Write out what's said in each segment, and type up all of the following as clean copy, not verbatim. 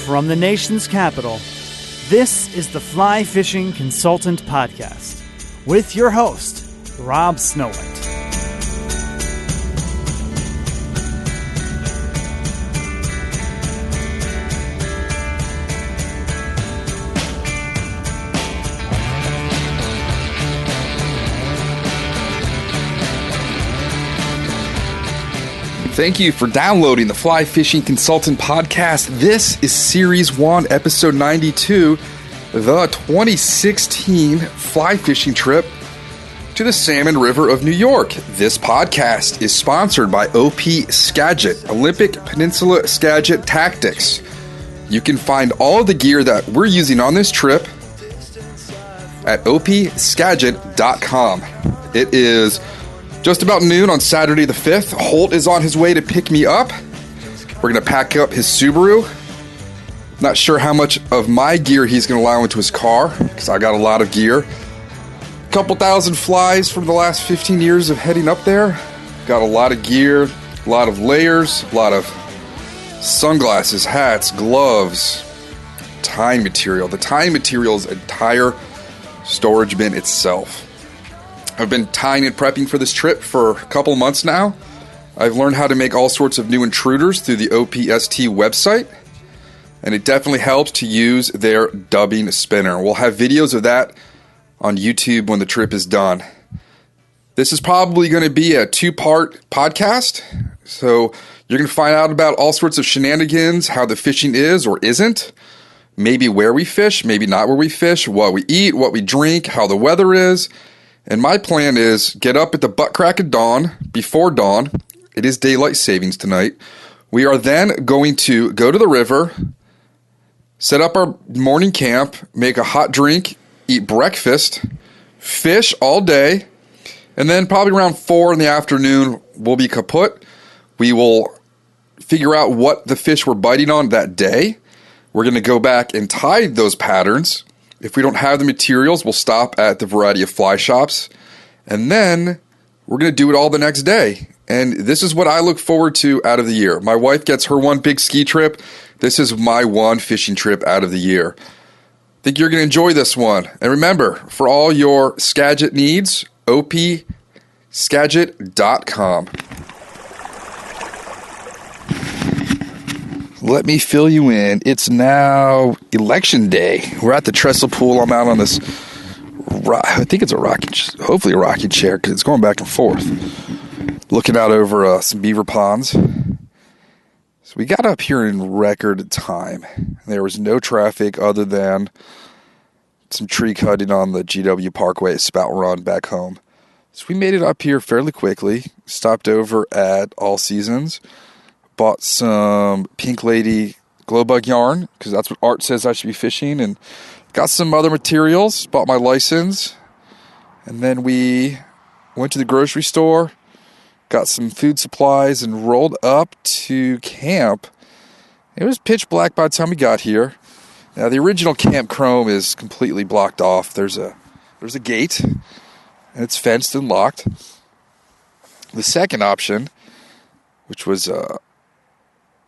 From the nation's capital, this is the Fly Fishing Consultant Podcast with your host, Rob Snowhite. Thank you for downloading the Fly Fishing Consultant Podcast. This is Series 1, Episode 92, the 2016 fly fishing trip to the Salmon River of New York. This podcast is sponsored by OP Skagit, Olympic Peninsula Skagit Tactics. You can find all of the gear that we're using on this trip at opskagit.com. It is just about noon on Saturday the 5th. Holt is on his way to pick me up. We're going to pack up his Subaru. Not sure how much of my gear he's going to allow into his car, because I got a lot of gear. A couple thousand flies from the last 15 years of heading up there. Got a lot of gear, a lot of layers, a lot of sunglasses, hats, gloves, tying material. The tying material is an entire storage bin itself. I've been tying and prepping for this trip for a couple months now. I've learned how to make all sorts of new intruders through the OPST website, and it definitely helps to use their dubbing spinner. We'll have videos of that on YouTube when the trip is done. This is probably going to be a two-part podcast, so you're going to find out about all sorts of shenanigans, how the fishing is or isn't, maybe where we fish, maybe not where we fish, what we eat, what we drink, how the weather is. And my plan is get up at the butt crack of dawn, before dawn. It is daylight savings tonight. We are then going to go to the river, set up our morning camp, make a hot drink, eat breakfast, fish all day, and then probably around 4 in the afternoon, we'll be kaput. We will figure out what the fish we're biting on that day. We're going to go back and tie those patterns. If we don't have the materials, we'll stop at the variety of fly shops, and then we're going to do it all the next day. And this is what I look forward to out of the year. My wife gets her one big ski trip. This is my one fishing trip out of the year. I think you're going to enjoy this one. And remember, for all your Skagit needs, opskagit.com. Let me fill you in. It's now election day. We're at the trestle pool. I'm out on this, I think it's hopefully a rocking chair, because it's going back and forth. Looking out over some beaver ponds. So we got up here in record time. There was no traffic other than some tree cutting on the GW Parkway at Spout Run back home. So we made it up here fairly quickly. Stopped over at All Seasons. Bought some Pink Lady glow bug yarn, because that's what Art says I should be fishing, and got some other materials, bought my license, and then we went to the grocery store, got some food supplies, and rolled up to camp. It was pitch black by the time we got here. Now, the original Camp Chrome is completely blocked off. There's a gate, and it's fenced and locked. The second option, which was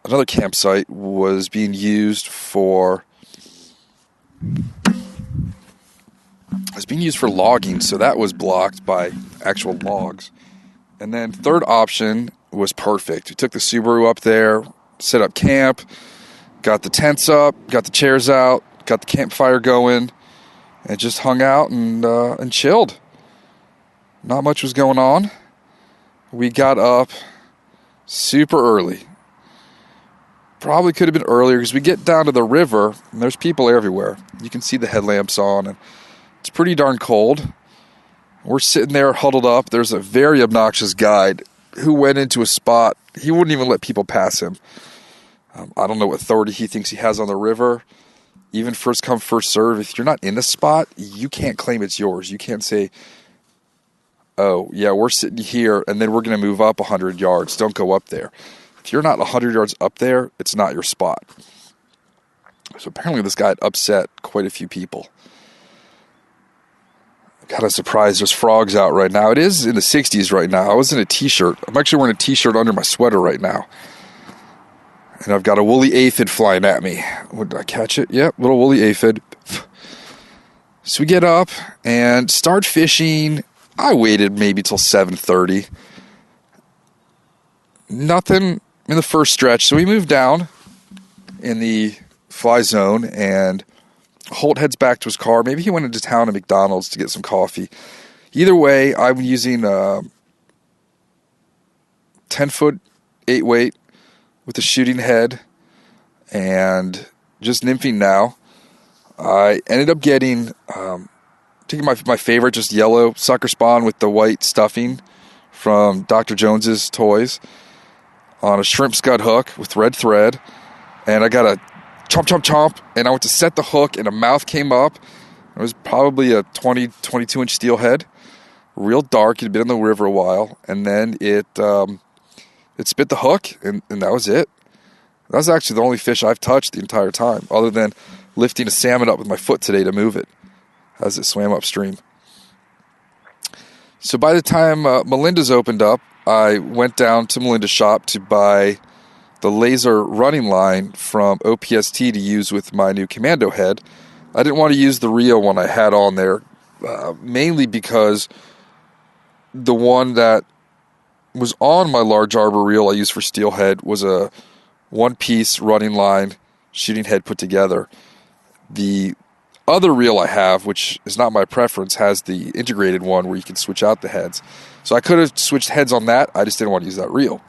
another campsite, was being used for logging, so that was blocked by actual logs. And then third option was perfect. We took the Subaru up there, set up camp, got the tents up, got the chairs out, got the campfire going, and just hung out and chilled. Not much was going on. We got up super early. Probably could have been earlier, because we get down to the river and there's people everywhere. You can see the headlamps on, and it's pretty darn cold. We're sitting there huddled up. There's a very obnoxious guide who went into a spot. He wouldn't even let people pass him. I don't know what authority he thinks he has on the river. Even first come, first serve. If you're not in the spot, you can't claim it's yours. You can't say, oh, yeah, we're sitting here and then we're going to move up 100 yards. Don't go up there. If you're not 100 yards up there, it's not your spot. So apparently this guy had upset quite a few people. Kind of surprised there's frogs out right now. It is in the 60s right now. I was in a t-shirt. I'm actually wearing a t-shirt under my sweater right now. And I've got a woolly aphid flying at me. Did I catch it? Yep, little woolly aphid. So we get up and start fishing. I waited maybe till 7:30. Nothing in the first stretch. So we moved down in the fly zone, and Holt heads back to his car. Maybe he went into town at McDonald's to get some coffee. Either way, I'm using a 10-foot 8-weight with a shooting head and just nymphing now. I ended up taking my favorite, just yellow sucker spawn with the white stuffing from Dr. Jones's Toys on a shrimp scud hook with red thread. And I got a chomp, chomp, chomp, and I went to set the hook, and a mouth came up. It was probably a 22-inch steelhead, real dark. It had been in the river a while, and then it spit the hook, and that was it. That was actually the only fish I've touched the entire time, other than lifting a salmon up with my foot today to move it as it swam upstream. So by the time Melinda's opened up, I went down to Melinda's shop to buy the laser running line from OPST to use with my new commando head. I didn't want to use the Rio one I had on there, mainly because the one that was on my large arbor reel I used for steelhead was a one-piece running line shooting head put together. The other reel I have, which is not my preference, has the integrated one where you can switch out the heads. So I could have switched heads on that. I just didn't want to use that reel.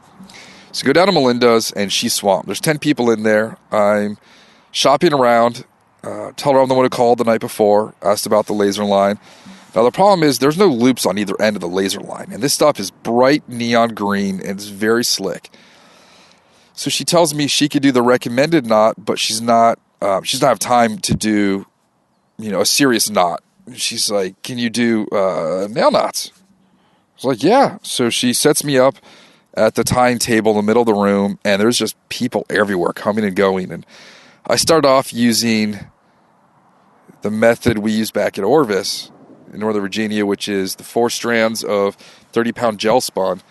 So go down to Melinda's, and she's swamped. There's 10 people in there. I'm shopping around. Tell her I'm the one who called the night before, asked about the laser line. Now, the problem is there's no loops on either end of the laser line, and this stuff is bright neon green, and it's very slick. So she tells me she could do the recommended knot, but she's not have time to do, a serious knot. She's like, can you do nail knots? I was like, yeah. So she sets me up at the tying table in the middle of the room, and there's just people everywhere coming and going. And I start off using the method we used back at Orvis in Northern Virginia, which is the 4 strands of 30-pound gel spun.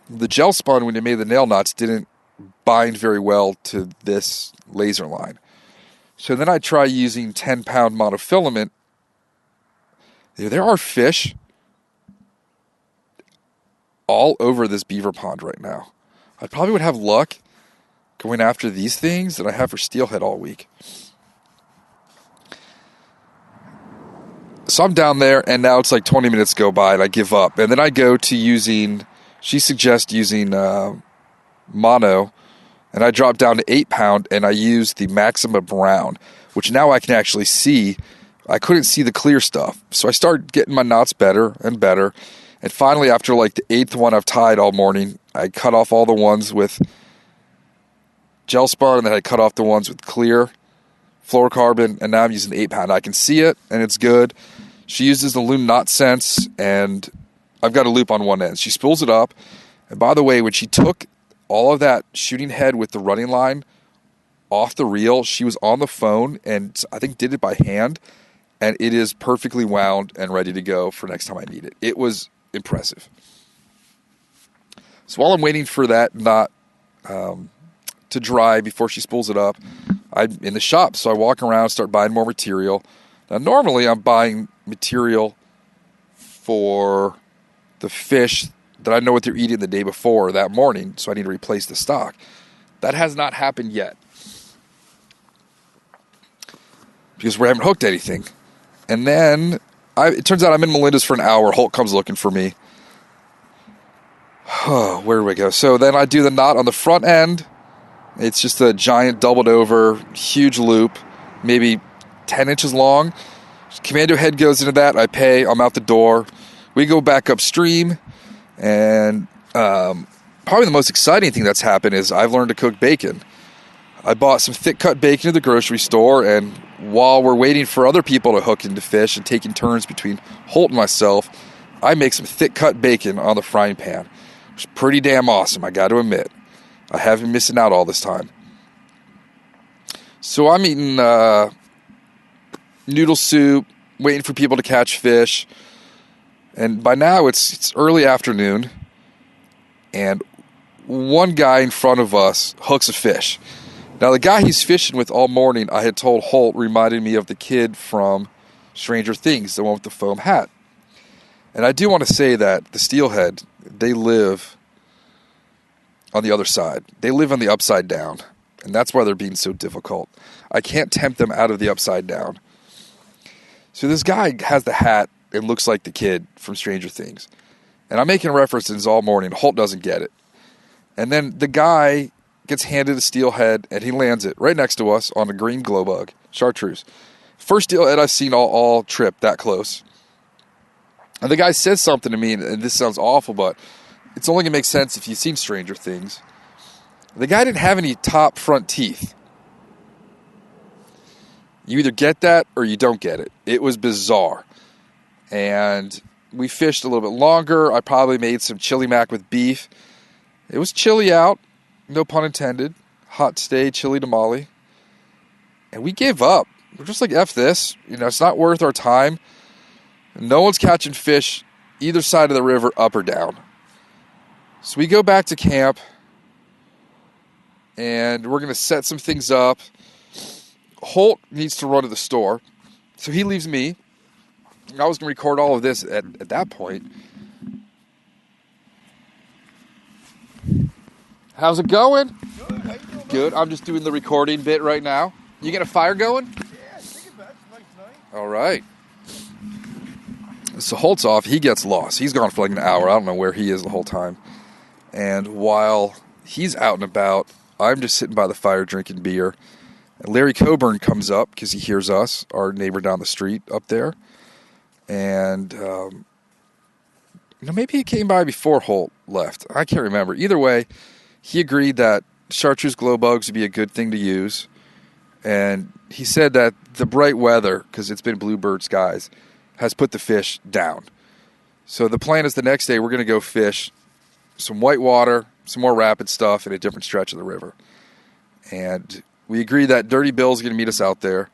The gel spun, when you made the nail knots, didn't bind very well to this laser line. So then I try using 10-pound monofilament. There are fish all over this beaver pond right now. I probably would have luck going after these things that I have for steelhead all week. So I'm down there, and now it's like 20 minutes go by, and I give up. And then I go to she suggests using mono, and I drop down to 8-pound, and I use the Maxima Brown, which now I can actually see. I couldn't see the clear stuff. So I start getting my knots better and better. And finally, after like the 8th one I've tied all morning, I cut off all the ones with gel spun, and then I cut off the ones with clear fluorocarbon, and now I'm using the 8-pound. I can see it, and it's good. She uses the Loon Knot Sense, and I've got a loop on one end. She spools it up, and by the way, when she took all of that shooting head with the running line off the reel, she was on the phone, and I think did it by hand, and it is perfectly wound and ready to go for next time I need it. It was impressive. So while I'm waiting for that knot to dry before she spools it up, I'm in the shop, so I walk around, start buying more material. Now, normally I'm buying material for the fish that I know what they're eating the day before or that morning, so I need to replace the stock. That has not happened yet because we haven't hooked anything. And then it turns out I'm in Melinda's for an hour. Holt comes looking for me. Where do we go? So then I do the knot on the front end. It's just a giant doubled over, huge loop, maybe 10 inches long. Commando head goes into that. I pay. I'm out the door. We go back upstream. And probably the most exciting thing that's happened is I've learned to cook bacon. I bought some thick-cut bacon at the grocery store, and while we're waiting for other people to hook into fish and taking turns between Holt and myself, I make some thick-cut bacon on the frying pan. It's pretty damn awesome, I got to admit. I have been missing out all this time. So I'm eating noodle soup, waiting for people to catch fish. And by now it's early afternoon. And one guy in front of us hooks a fish. Now, the guy he's fishing with all morning, I had told Holt, reminded me of the kid from Stranger Things, the one with the foam hat. And I do want to say that the Steelhead, they live on the other side. They live on the upside down. And that's why they're being so difficult. I can't tempt them out of the upside down. So this guy has the hat and looks like the kid from Stranger Things. And I'm making references all morning. Holt doesn't get it. And then the guy gets handed a steelhead, and he lands it right next to us on a green glow bug, chartreuse. First steelhead I've seen all trip that close. And the guy says something to me, and this sounds awful, but it's only going to make sense if you've seen Stranger Things. The guy didn't have any top front teeth. You either get that or you don't get it. It was bizarre. And we fished a little bit longer. I probably made some chili mac with beef. It was chilly out, no pun intended. Hot today, chili tamale. And we gave up. We're just like, F this. It's not worth our time. No one's catching fish either side of the river, up or down. So we go back to camp, and we're going to set some things up. Holt needs to run to the store, so he leaves me. I was going to record all of this at that point. How's it going? Good. How you doing? Good. I'm just doing the recording bit right now. You got a fire going? Yeah, thinking about it. It's nice night. All right. So Holt's off. He gets lost. He's gone for like an hour. I don't know where he is the whole time. And while he's out and about, I'm just sitting by the fire drinking beer. And Larry Coburn comes up because he hears us, our neighbor down the street up there. And, maybe he came by before Holt left. I can't remember. Either way, he agreed that chartreuse glow bugs would be a good thing to use. And he said that the bright weather, because it's been bluebird skies, has put the fish down. So the plan is the next day we're going to go fish some whitewater, some more rapid stuff in a different stretch of the river. And we agree that Dirty Bill's going to meet us out there.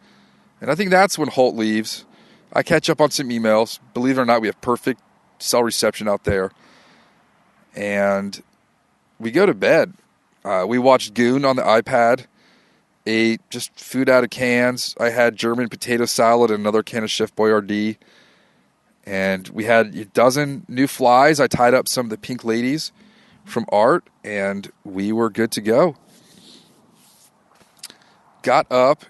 And I think that's when Holt leaves. I catch up on some emails. Believe it or not, we have perfect cell reception out there. And we go to bed. We watched Goon on the iPad. Ate just food out of cans. I had German potato salad and another can of Chef Boyardee. And we had a dozen new flies. I tied up some of the pink ladies from Art, and we were good to go. Got up,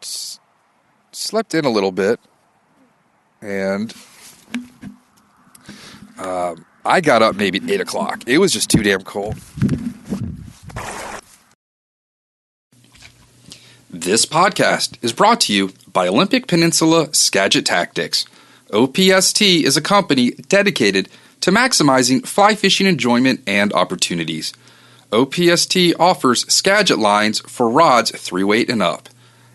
slept in a little bit, and I got up maybe at 8 o'clock. It was just too damn cold. This podcast is brought to you by Olympic Peninsula Skagit Tactics. OPST is a company dedicated to maximizing fly fishing enjoyment and opportunities. OPST offers Skagit lines for rods 3-weight and up.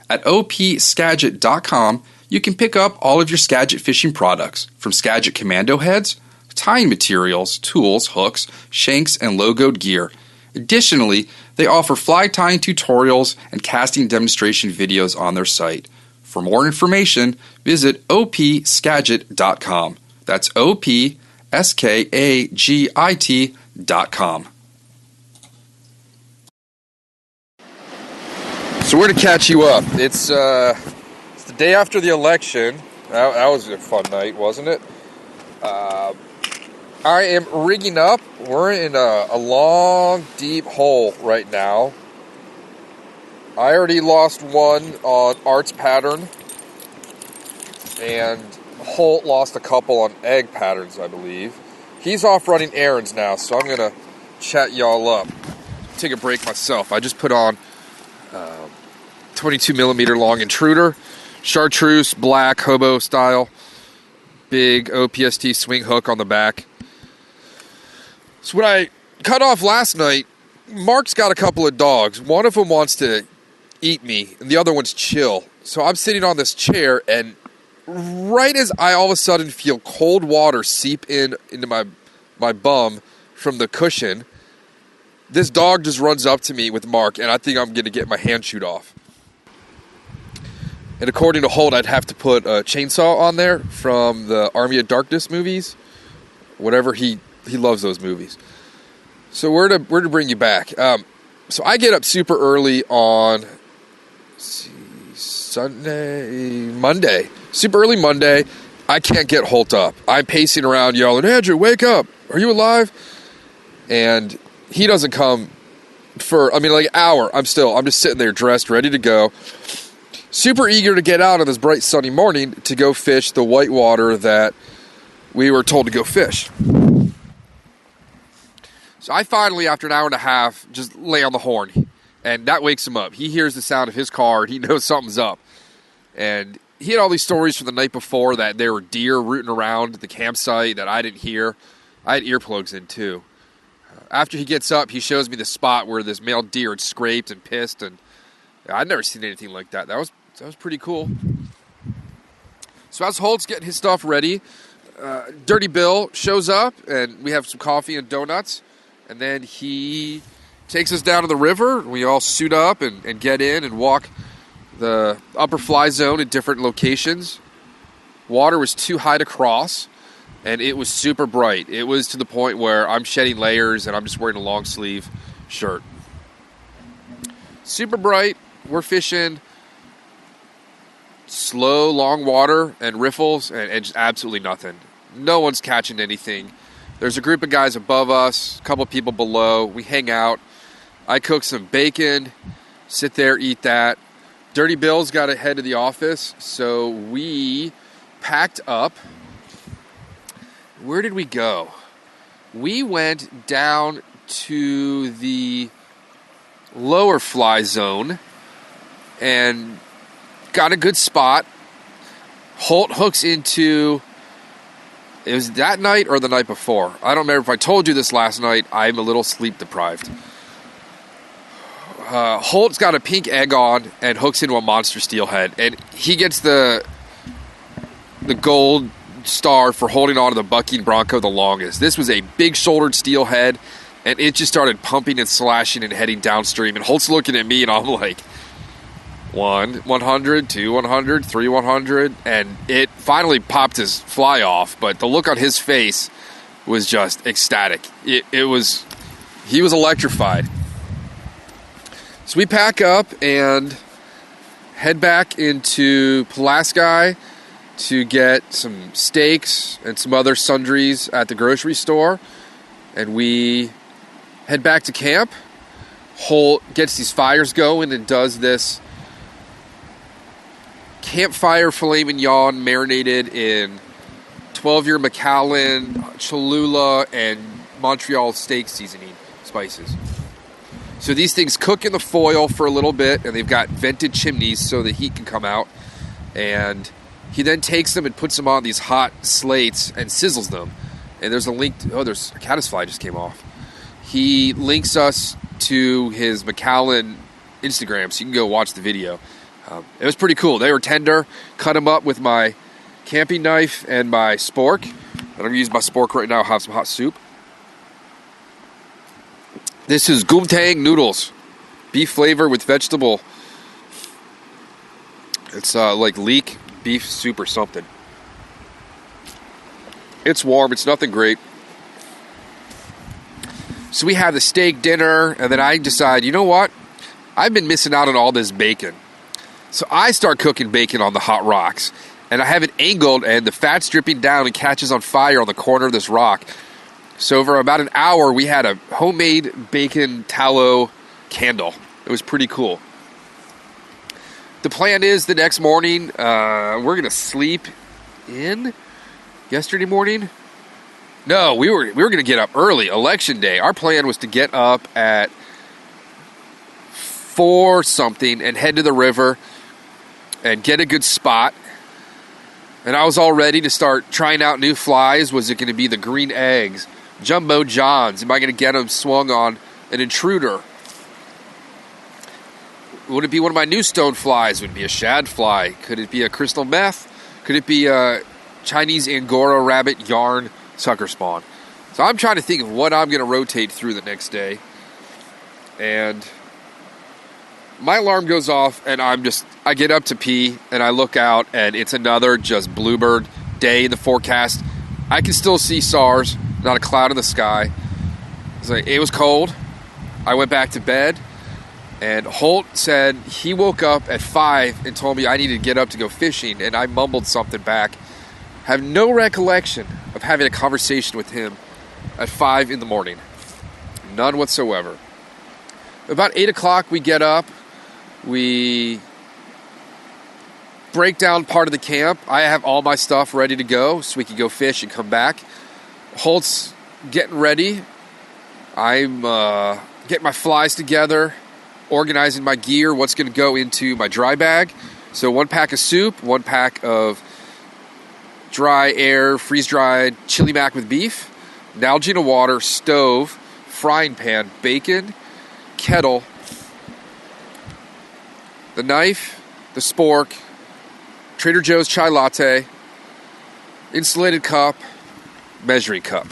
At opskagit.com, you can pick up all of your Skagit fishing products, from Skagit commando heads, tying materials, tools, hooks, shanks, and logoed gear. Additionally, they offer fly tying tutorials and casting demonstration videos on their site. For more information, visit opskagit.com. That's opskagit.com. So we're to catch you up. It's the day after the election. That was a fun night, wasn't it? I am rigging up. We're in a long, deep hole right now. I already lost one on Art's pattern, and Holt lost a couple on egg patterns, I believe. He's off running errands now, so I'm going to chat y'all up. Take a break myself. I just put on 22 millimeter long intruder, chartreuse, black, hobo style, big OPST swing hook on the back. So when I cut off last night, Mark's got a couple of dogs. One of them wants to eat me, and the other one's chill. So I'm sitting on this chair, and right as I all of a sudden feel cold water seep into my bum from the cushion, this dog just runs up to me with Mark, and I think I'm going to get my hand chewed off. And according to Holt, I'd have to put a chainsaw on there from the Army of Darkness movies. Whatever, he loves those movies. So where to bring you back? So I get up super early on Monday. Super early Monday. I can't get Holt up. I'm pacing around yelling, Andrew, wake up. Are you alive? And he doesn't come for, like an hour. I'm just sitting there dressed, ready to go. Super eager to get out on this bright sunny morning to go fish the whitewater that we were told to go fish. So I finally, after an hour and a half, just lay on the horn. And that wakes him up. He hears the sound of his car. He knows something's up. And he had all these stories from the night before that there were deer rooting around the campsite that I didn't hear. I had earplugs in, too. After he gets up, he shows me the spot where this male deer had scraped and pissed. And I'd never seen anything like that. That was pretty cool. So as Holt's getting his stuff ready, Dirty Bill shows up, and we have some coffee and donuts. And then he takes us down to the river. We all suit up and get in and walk the upper fly zone in different locations. Water was too high to cross, and it was super bright. It was to the point where I'm shedding layers, and I'm just wearing a long sleeve shirt. Super bright. We're fishing slow, long water and riffles, and just absolutely nothing. No one's catching anything. There's a group of guys above us, a couple people below. We hang out. I cook some bacon, sit there, eat that. Dirty Bill's got to head to the office, so we packed up. Where did we go? We went down to the lower fly zone and got a good spot. Holt hooks into... It was that night or the night before. I don't remember if I told you this last night. I'm a little sleep deprived. Holt's got a pink egg on and hooks into a monster steelhead. And he gets the gold star for holding on to the bucking bronco the longest. This was a big-shouldered steelhead, and it just started pumping and slashing and heading downstream. And Holt's looking at me, and I'm like, 100, 2 100, 3 100, and it finally popped his fly off, but the look on his face was just ecstatic. He was electrified. So we pack up and head back into Pulaski to get some steaks and some other sundries at the grocery store, and we head back to camp. Holt gets these fires going and does this campfire filet mignon marinated in 12-year Macallan, Cholula, and Montreal steak seasoning spices. So these things cook in the foil for a little bit, and they've got vented chimneys so the heat can come out. And he then takes them and puts them on these hot slates and sizzles them. And there's a link to, there's a caddisfly just came off. He links us to his Macallan Instagram, so you can go watch the video. It was pretty cool. They were tender. Cut them up with my camping knife and my spork. I'm going to use my spork right now. Have some hot soup. This is Goomtang noodles. Beef flavor with vegetable. It's like leek beef soup or something. It's warm. It's nothing great. So we have the steak dinner, and then I decide, you know what? I've been missing out on all this bacon. So I start cooking bacon on the hot rocks, and I have it angled, and the fat's dripping down and catches on fire on the corner of this rock. So for about an hour, we had a homemade bacon tallow candle. It was pretty cool. The plan is the next morning, we're going to sleep in yesterday morning. No, we were going to get up early, election day. Our plan was to get up at 4 something and head to the river and get a good spot. And I was all ready to start trying out new flies. Was it going to be the green eggs, Jumbo Johns? Am I going to get them swung on an intruder? Would it be one of my new stone flies? Would it be a shad fly? Could it be a crystal meth? Could it be a Chinese Angora rabbit yarn sucker spawn? So I'm trying to think of what I'm going to rotate through the next day. And my alarm goes off, and I get up to pee, and I look out, and it's another just bluebird day in the forecast. I can still see SARS, not a cloud in the sky. It was cold. I went back to bed, and Holt said he woke up at 5 and told me I needed to get up to go fishing, and I mumbled something back. Have no recollection of having a conversation with him at 5 in the morning. None whatsoever. About 8 o'clock, we get up. We break down part of the camp. I have all my stuff ready to go so we can go fish and come back. Holt's getting ready. I'm getting my flies together, organizing my gear, what's going to go into my dry bag. So 1 pack of soup, 1 pack of dry air, freeze-dried chili mac with beef, Nalgene of water, stove, frying pan, bacon, kettle, the knife, the spork, Trader Joe's chai latte, insulated cup, measuring cup.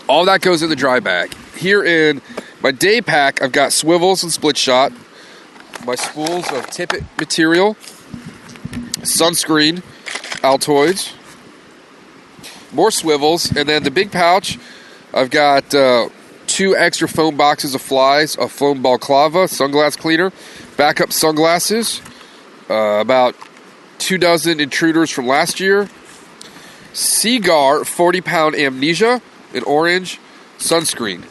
All that goes in the dry bag. Here in my day pack, I've got swivels and split shot, my spools of tippet material, sunscreen, Altoids, more swivels, and then the big pouch, I've got 2 extra foam boxes of flies, a foam balaclava, sunglass cleaner, backup sunglasses, about 2 dozen intruders from last year, Seagar 40-pound amnesia, in orange, sunscreen.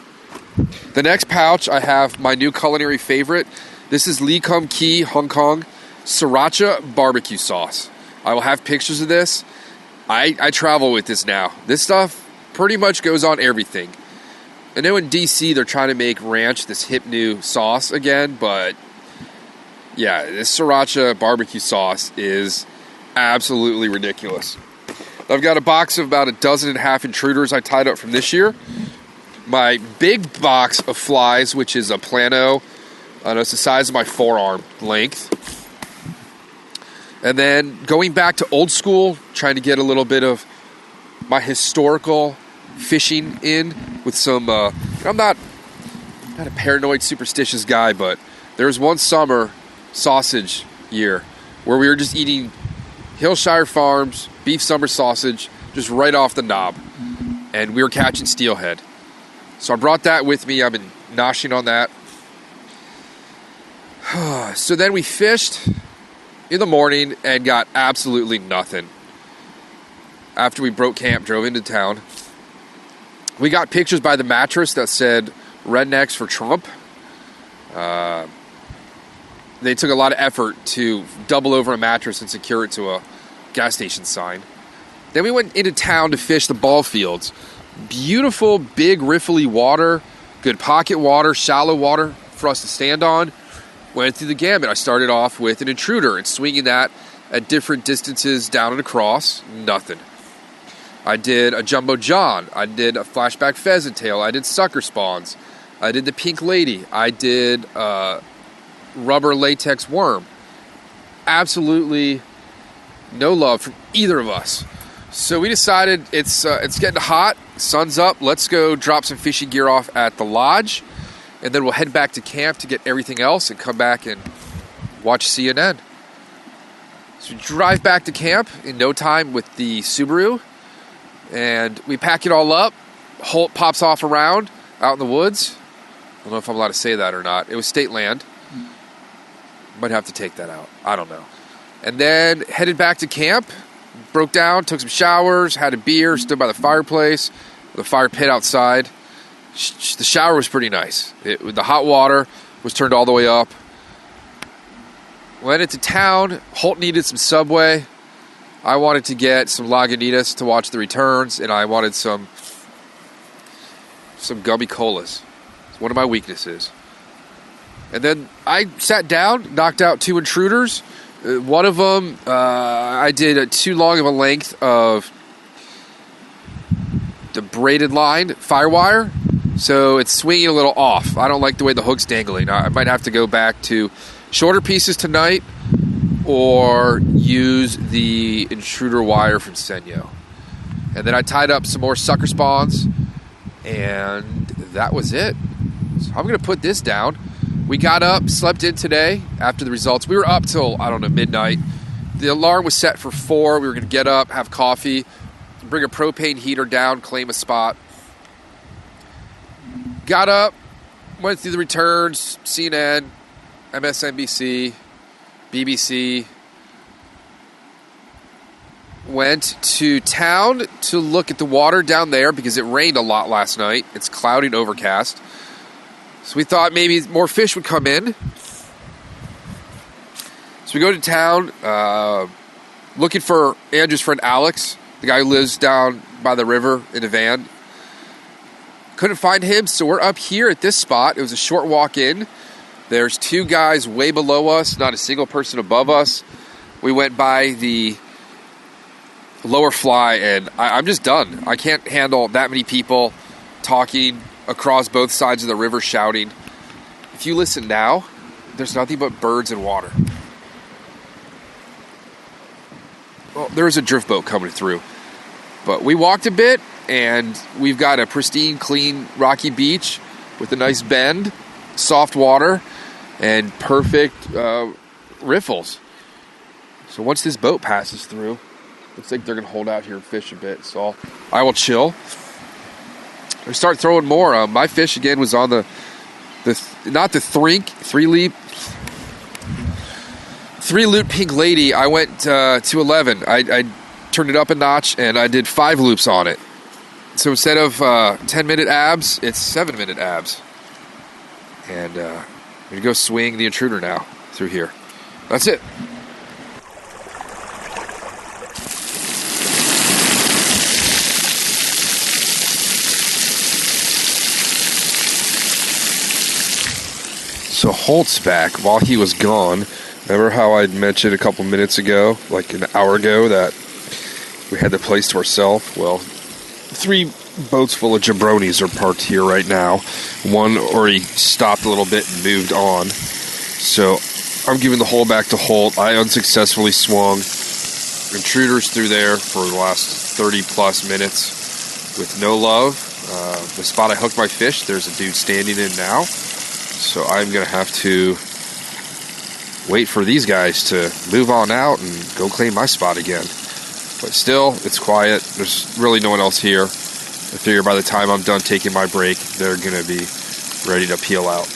The next pouch, I have my new culinary favorite. This is Lee Kum Kee, Hong Kong, sriracha barbecue sauce. I will have pictures of this. I travel with this now. This stuff pretty much goes on everything. I know in DC they're trying to make ranch this hip new sauce again, but yeah, this sriracha barbecue sauce is absolutely ridiculous. I've got a box of about 12.5 intruders I tied up from this year. My big box of flies, which is a plano, it's the size of my forearm length. And then going back to old school, trying to get a little bit of my historical fishing in with some, I'm not a paranoid, superstitious guy, but there was one summer sausage year where we were just eating Hillshire Farms beef summer sausage just right off the knob, and we were catching steelhead. So I brought that with me. I've been noshing on that. So then we fished in the morning and got absolutely nothing. After we broke camp, drove into town. We got pictures by the mattress that said rednecks for Trump. They took a lot of effort to double over a mattress and secure it to a gas station sign. Then we went into town to fish the ball fields. Beautiful, big, riffly water, good pocket water, shallow water for us to stand on. Went through the gamut. I started off with an intruder and swinging that at different distances down and across. Nothing. I did a jumbo john. I did a flashback pheasant tail. I did sucker spawns. I did the pink lady. I did rubber latex worm. Absolutely no love from either of us. So we decided it's getting hot, sun's up, let's go drop some fishing gear off at the lodge, and then we'll head back to camp to get everything else and come back and watch CNN. So we drive back to camp in no time with the Subaru, and we pack it all up. Holt pops off around out in the woods. I don't know if I'm allowed to say that or not. It was state land. Might have to take that out. I don't know. And then headed back to camp. Broke down, took some showers, had a beer, stood by the fireplace, the fire pit outside. The shower was pretty nice. The hot water was turned all the way up. Went into town. Holt needed some Subway. I wanted to get some Lagunitas to watch the returns, and I wanted some gummy colas. It's one of my weaknesses. And then I sat down, knocked out 2 intruders. One of them, I did too long of a length of the braided line firewire, so it's swinging a little off. I don't like the way the hook's dangling. I might have to go back to shorter pieces tonight or use the intruder wire from Senyo. And then I tied up some more sucker spawns, and that was it. So I'm going to put this down. We got up, slept in today after the results. We were up till, midnight. The alarm was set for 4. We were going to get up, have coffee, bring a propane heater down, claim a spot. got up, went through the returns, CNN, MSNBC, BBC. Went to town to look at the water down there because it rained a lot last night. It's cloudy and overcast. So we thought maybe more fish would come in. So we go to town looking for Andrew's friend Alex, the guy who lives down by the river in a van. Couldn't find him, so we're up here at this spot. It was a short walk in. There's two guys way below us, not a single person above us. We went by the lower fly, and I'm just done. I can't handle that many people talking across both sides of the river, shouting. If you listen now, there's nothing but birds and water. Well, there's a drift boat coming through, but we walked a bit, and we've got a pristine, clean, rocky beach with a nice bend, soft water, and perfect riffles. So once this boat passes through, looks like they're going to hold out here and fish a bit, so I will chill. I start throwing more. My fish, again, was on not the thrink, three-loop pink lady. I went to 11. I turned it up a notch, and I did 5 loops on it. So instead of 10-minute abs, it's 7-minute abs. And I'm going to go swing the intruder now through here. That's it. So Holt's back while he was gone. Remember how I mentioned a couple minutes ago, like an hour ago, that we had the place to ourselves? Well, 3 boats full of jabronis are parked here right now. One already stopped a little bit and moved on. So I'm giving the hole back to Holt. I unsuccessfully swung intruders through there for the last 30-plus minutes with no love. The spot I hooked my fish, there's a dude standing in now. So I'm going to have to wait for these guys to move on out and go claim my spot again. But still, it's quiet. There's really no one else here. I figure by the time I'm done taking my break, they're going to be ready to peel out.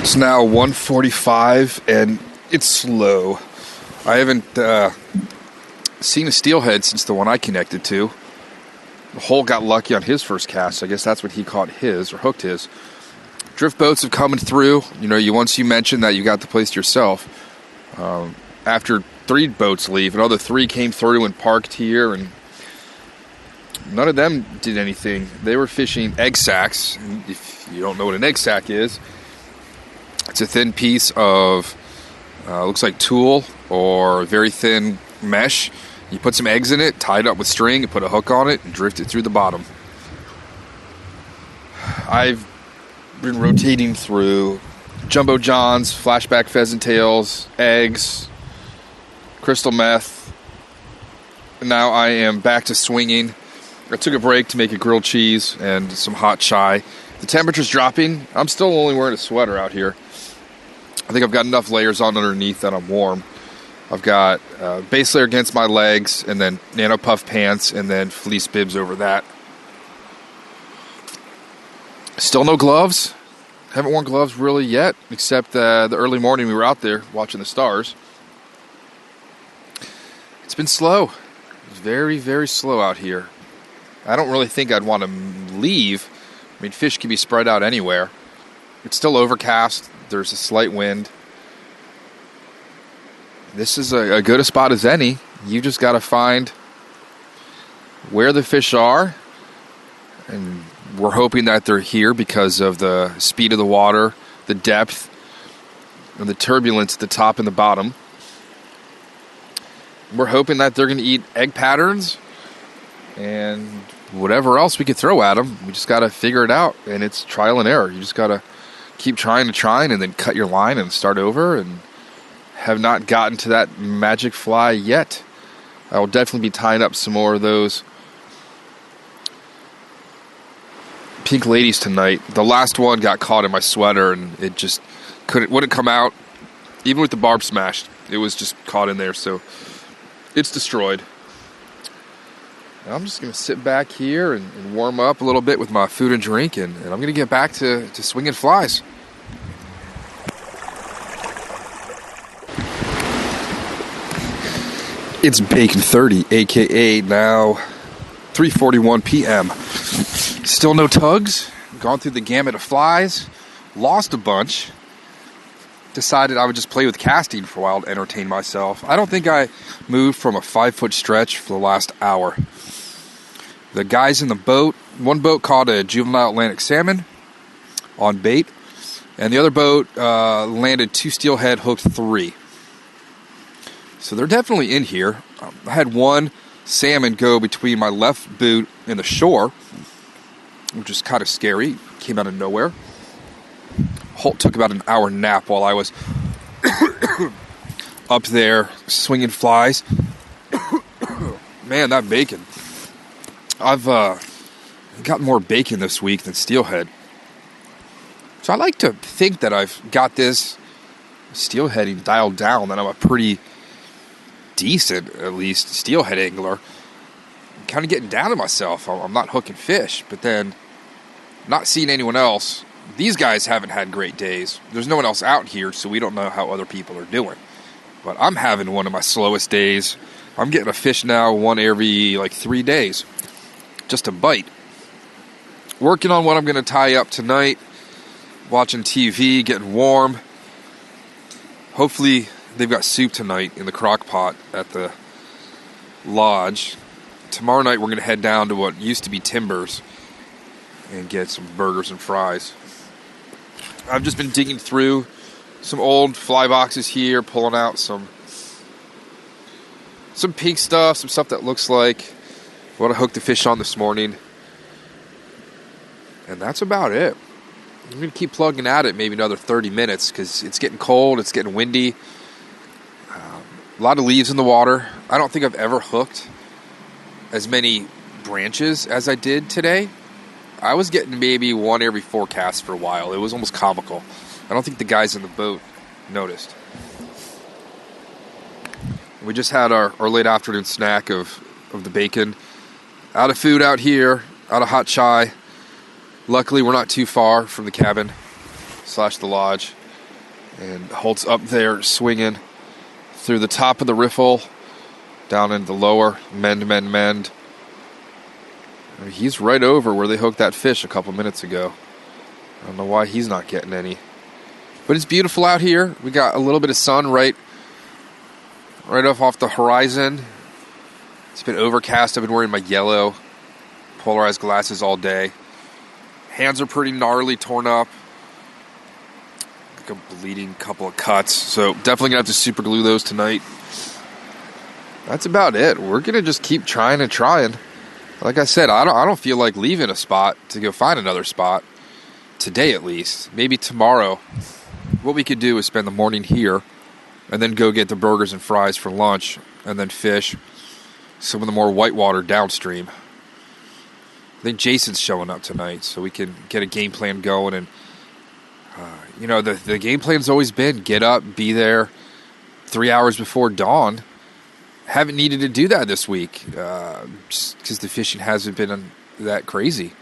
It's now 1:45 and it's slow. I haven't seen a steelhead since the one I connected to. The Hole got lucky on his first cast. I guess that's when he caught his or hooked his. Drift boats have come through. Once you mentioned that you got the place to yourself. After 3 boats leave, another 3 came through and parked here, and none of them did anything. They were fishing egg sacks. If you don't know what an egg sack is, it's a thin piece of, looks like tulle or very thin mesh. You put some eggs in it, tie it up with string, and put a hook on it, and drift it through the bottom. I've been rotating through Jumbo Johns, flashback pheasant tails, eggs, crystal meth. And now I am back to swinging. I took a break to make a grilled cheese and some hot chai. The temperature's dropping. I'm still only wearing a sweater out here. I think I've got enough layers on underneath that I'm warm. I've got base layer against my legs, and then nano puff pants, and then fleece bibs over that. Still no gloves. Haven't worn gloves really yet, except the early morning we were out there watching the stars. It's been slow. It's very, very slow out here. I don't really think I'd want to leave. I mean, fish can be spread out anywhere. It's still overcast. There's a slight wind. This is a good a spot as any. You just got to find where the fish are. And we're hoping that they're here because of the speed of the water, the depth, and the turbulence at the top and the bottom. We're hoping that they're going to eat egg patterns and whatever else we could throw at them. We just got to figure it out, and it's trial and error. You just got to keep trying and then cut your line and start over, and have not gotten to that magic fly yet. I will definitely be tying up some more of those pink ladies tonight. The last one got caught in my sweater, and it just wouldn't come out. Even with the barb smashed, it was just caught in there, so it's destroyed. Now I'm just going to sit back here and warm up a little bit with my food and drink, and I'm going to get back to swinging flies. It's Bacon 30, a.k.a. now 3:41 p.m. Still no tugs. Gone through the gamut of flies. Lost a bunch. Decided I would just play with casting for a while to entertain myself. I don't think I moved from a 5-foot stretch for the last hour. The guys in the boat, one boat caught a juvenile Atlantic salmon on bait, and the other boat landed 2 steelhead, hooked 3. So they're definitely in here. I had one salmon go between my left boot and the shore, which is kind of scary. Came out of nowhere. Holt took about an hour nap while I was up there swinging flies. Man, that bacon. I've got more bacon this week than steelhead. So I like to think that I've got this steelheading dialed down, that I'm a pretty decent, at least, steelhead angler. I'm kind of getting down to myself. I'm not hooking fish, but then not seeing anyone else. These guys haven't had great days. There's no one else out here, so we don't know how other people are doing. But I'm having one of my slowest days. I'm getting a fish now, one every 3 days. Just a bite. Working on what I'm going to tie up tonight. Watching TV, getting warm. Hopefully they've got soup tonight in the crock pot at the lodge. Tomorrow night we're going to head down to what used to be Timbers and get some burgers and fries. I've just been digging through some old fly boxes here, pulling out some pink stuff, some stuff that looks like what I hooked the fish on this morning. And that's about it. I'm going to keep plugging at it maybe another 30 minutes because it's getting cold, it's getting windy. A lot of leaves in the water. I don't think I've ever hooked as many branches as I did today. I was getting maybe one every 4 casts for a while. It was almost comical. I don't think the guys in the boat noticed. We just had our late afternoon snack of the bacon. Out of food out here, out of hot chai. Luckily, we're not too far from the cabin / the lodge. And Holt's up there swinging through the top of the riffle, down into the lower, mend. He's right over where they hooked that fish a couple minutes ago. I don't know why he's not getting any. But it's beautiful out here. We got a little bit of sun right off the horizon. It's been overcast. I've been wearing my yellow polarized glasses all day. Hands are pretty gnarly, torn up. Like a bleeding couple of cuts. So definitely going to have to super glue those tonight. That's about it. We're going to just keep trying and trying. Like I said, I don't feel like leaving a spot to go find another spot. Today at least. Maybe tomorrow. What we could do is spend the morning here and then go get the burgers and fries for lunch and then fish some of the more whitewater downstream. I think Jason's showing up tonight, so we can get a game plan going. And, the game plan's always been get up, be there 3 hours before dawn. Haven't needed to do that this week just because the fishing hasn't been that crazy.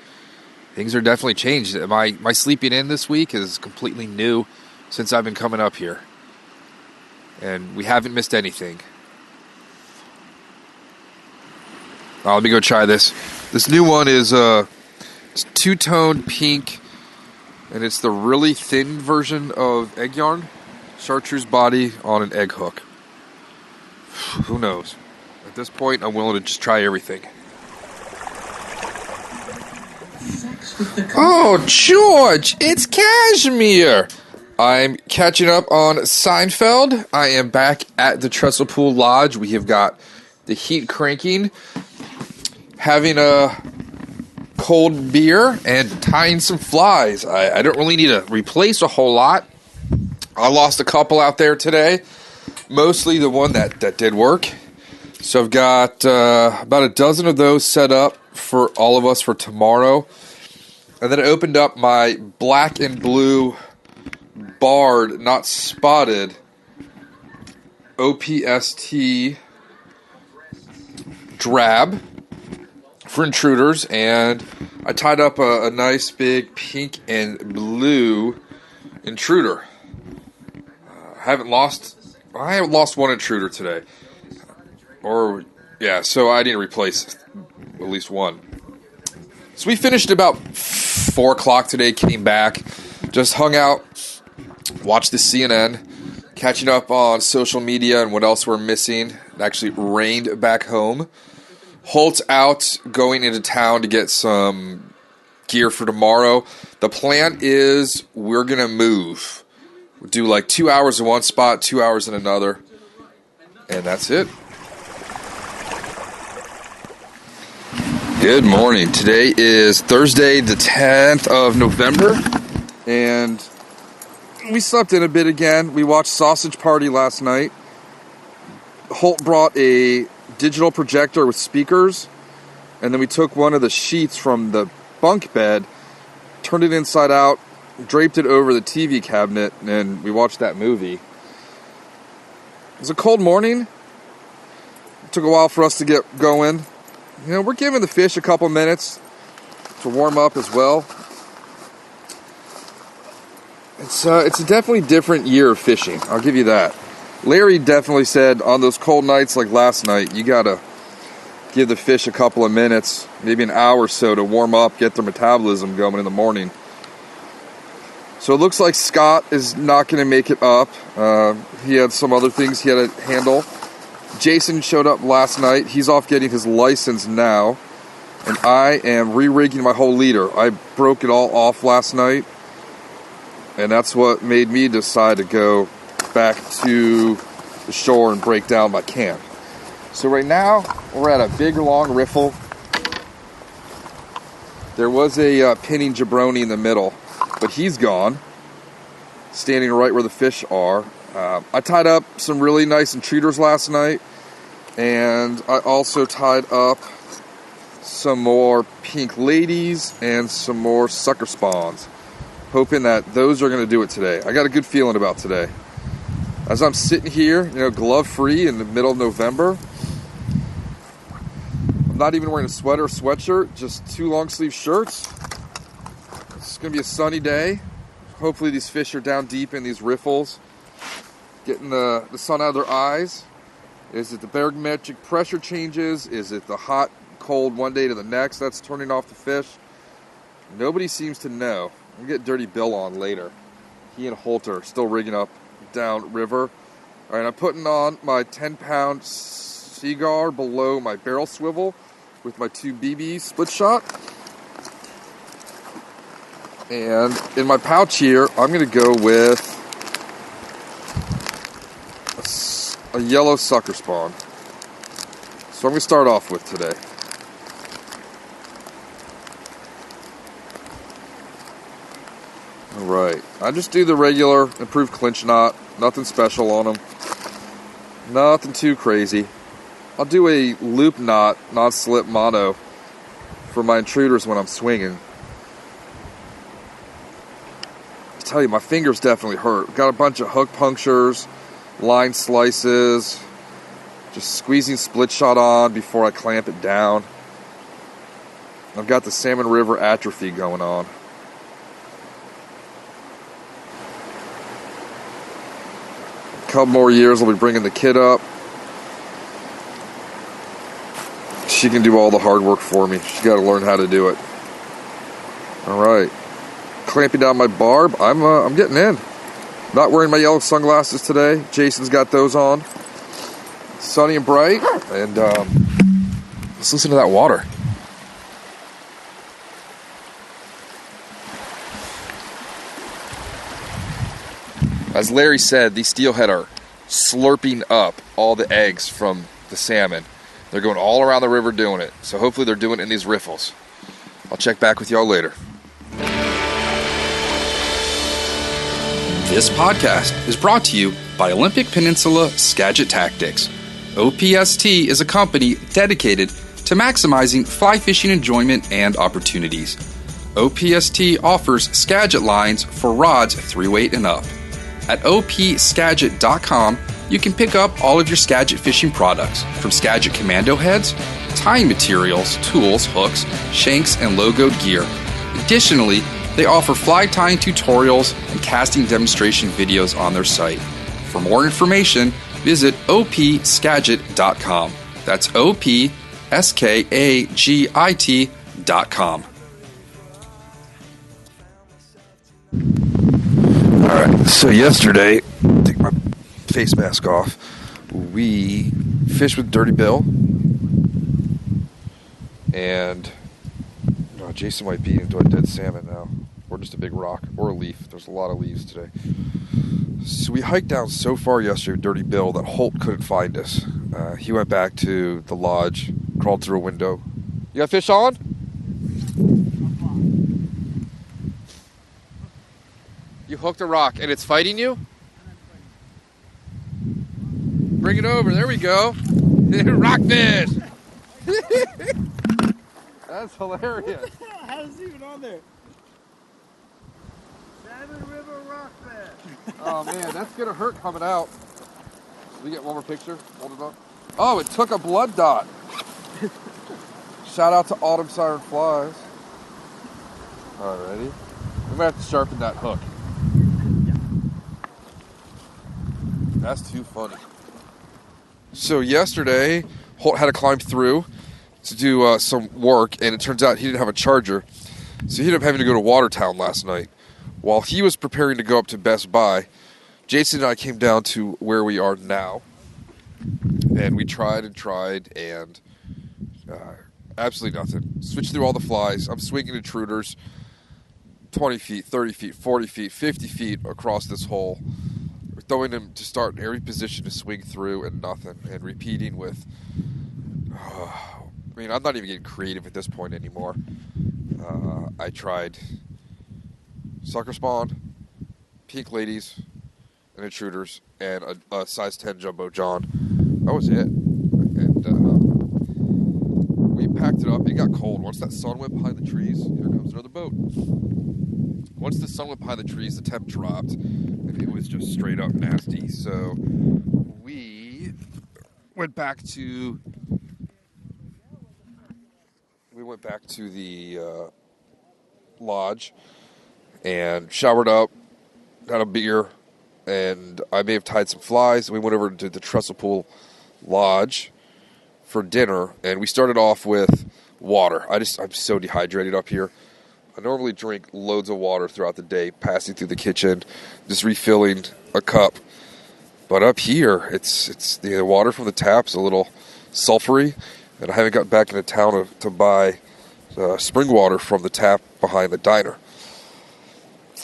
Things are definitely changed. My sleeping in this week is completely new since I've been coming up here. And we haven't missed anything. Let me go try this. This new one is it's two-tone pink, and it's the really thin version of egg yarn. Chartreuse body on an egg hook. Who knows? At this point, I'm willing to just try everything. Oh, George, it's Cashmere. I'm catching up on Seinfeld. I am back at the Trestle Pool Lodge. We have got the heat cranking, having a cold beer, and tying some flies. I don't really need to replace a whole lot. I lost a couple out there today. Mostly the one that did work. So I've got about a dozen of those set up for all of us for tomorrow. And then I opened up my black and blue barred, not spotted, OPST drab for intruders, and I tied up a nice big pink and blue intruder. I haven't lost one intruder today. So I need to replace at least one. So we finished about 4 o'clock today, came back, just hung out, watched the CNN, catching up on social media and what else we're missing. It actually rained back home. Holt's out, going into town to get some gear for tomorrow. The plan is we're going to move. We'll do like 2 hours in one spot, 2 hours in another, and that's it. Good morning. Today is Thursday, the 10th of November, and we slept in a bit again. We watched Sausage Party last night. Holt brought a digital projector with speakers, and then we took one of the sheets from the bunk bed, turned it inside out, draped it over the TV cabinet, and we watched that movie. It was a cold morning. It took a while for us to get going. You know, we're giving the fish a couple minutes to warm up as well. It's a definitely different year of fishing, I'll give you that. Larry definitely said on those cold nights like last night, you gotta give the fish a couple of minutes, maybe an hour or so to warm up, get their metabolism going in the morning. So it looks like Scott is not going to make it up. He had some other things he had to handle. Jason showed up last night. He's off getting his license now. And I am re-rigging my whole leader. I broke it all off last night. And that's what made me decide to go back to the shore and break down my camp. So right now, we're at a big, long riffle. There was a pinning jabroni in the middle, but he's gone, standing right where the fish are. I tied up some really nice intruders last night, and I also tied up some more pink ladies and some more sucker spawns, hoping that those are going to do it today. I got a good feeling about today. As I'm sitting here, glove-free in the middle of November, I'm not even wearing a sweater or sweatshirt, just 2 long-sleeve shirts. It's going to be a sunny day. Hopefully these fish are down deep in these riffles, getting the sun out of their eyes. Is it the barometric pressure changes? Is it the hot, cold one day to the next that's turning off the fish? Nobody seems to know. We'll get Dirty Bill on later. He and Holt are still rigging up down river. All right, I'm putting on my 10-pound cigar below my barrel swivel with my 2 BB split shot. And in my pouch here, I'm going to go with a yellow sucker spawn. So I'm going to start off with today. Alright, I just do the regular improved clinch knot. Nothing special on them. Nothing too crazy. I'll do a loop knot, non-slip mono for my intruders when I'm swinging. I tell you, my fingers definitely hurt. Got a bunch of hook punctures, line slices, just squeezing split shot on before I clamp it down. I've got the Salmon River atrophy going on. A couple more years, I'll be bringing the kid up. She can do all the hard work for me. She's got to learn how to do it. All right. Clamping down my barb. I'm getting in. Not wearing my yellow sunglasses today. Jason's got those on. Sunny and bright. And let's listen to that water. As Larry said, these steelhead are slurping up all the eggs from the salmon. They're going all around the river doing it. So hopefully they're doing it in these riffles. I'll check back with y'all later. This podcast is brought to you by Olympic Peninsula Skagit Tactics. OPST is a company dedicated to maximizing fly fishing enjoyment and opportunities. OPST offers Skagit lines for rods 3-weight and up. At opskagit.com, you can pick up all of your Skagit fishing products, from Skagit commando heads, tying materials, tools, hooks, shanks, and logoed gear. Additionally, they offer fly tying tutorials and casting demonstration videos on their site. For more information, visit opskagit.com. That's opskagit.com. Alright, so yesterday, take my face mask off, we fished with Dirty Bill, and Jason might be into a dead salmon now, or just a big rock, or a leaf. There's a lot of leaves today. So we hiked down so far yesterday with Dirty Bill that Holt couldn't find us. He went back to the lodge, crawled through a window. You got fish on? You hooked a rock and it's fighting you? Bring it over. There we go. Rockfish. That's hilarious. How is it even on there? Salmon River Rockfish. Oh man, that's gonna hurt coming out. Can we get one more picture? Hold it up. Oh, it took a blood dot. Shout out to Autumn Siren Flies. Alrighty. We might have to sharpen that hook. That's too funny. So yesterday, Holt had to climb through to do some work, and it turns out he didn't have a charger. So he ended up having to go to Watertown last night. While he was preparing to go up to Best Buy, Jason and I came down to where we are now. And we tried, and absolutely nothing. Switched through all the flies. I'm swinging intruders 20 feet, 30 feet, 40 feet, 50 feet across this hole. We're throwing them to start in every position to swing through and nothing. And repeating with... I mean, I'm not even getting creative at this point anymore. I tried sucker spawn, pink ladies, and intruders, and a size 10 jumbo John. That was it. And we packed it up. It got cold. Once that sun went behind the trees, here comes another boat. Once the sun went behind the trees, the temp dropped, and it was just straight up nasty. So we went back to the lodge and showered up, had a beer, and I may have tied some flies. We went over to the Trestle Pool Lodge for dinner, and we started off with water. I'm so dehydrated up here. I normally drink loads of water throughout the day, passing through the kitchen, just refilling a cup. But up here, it's the water from the tap's a little sulfury, and I haven't got back into town to buy spring water from the tap behind the diner.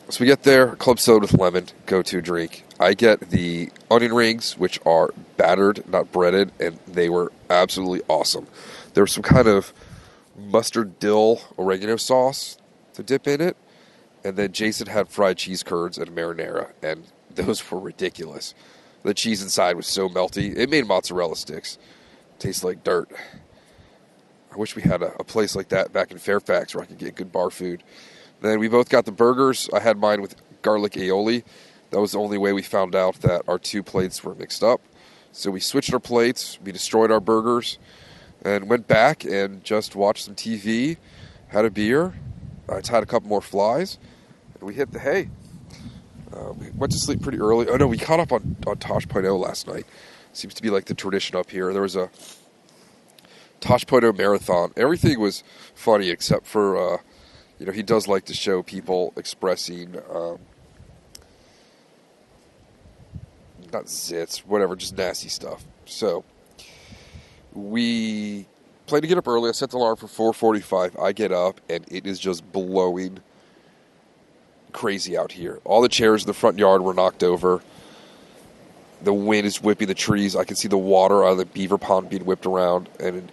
So we get there, club soda with lemon, go-to drink. I get the onion rings, which are battered, not breaded, and they were absolutely awesome. There was some kind of mustard dill oregano sauce to dip in it, and then Jason had fried cheese curds and marinara, and those were ridiculous. The cheese inside was so melty. It made mozzarella sticks taste like dirt. I wish we had a place like that back in Fairfax where I could get good bar food. Then we both got the burgers. I had mine with garlic aioli. That was the only way we found out that our two plates were mixed up. So we switched our plates. We destroyed our burgers and went back and just watched some TV, had a beer. I tied a couple more flies, and we hit the hay. We went to sleep pretty early. Oh, no, we caught up on Tosh.0 last night. Seems to be like the tradition up here. There was a Tosh.0 marathon. Everything was funny except for... he does like to show people expressing, not zits, whatever, just nasty stuff. So, we plan to get up early. I set the alarm for 4:45. I get up, and it is just blowing crazy out here. All the chairs in the front yard were knocked over. The wind is whipping the trees. I can see the water out of the beaver pond being whipped around. And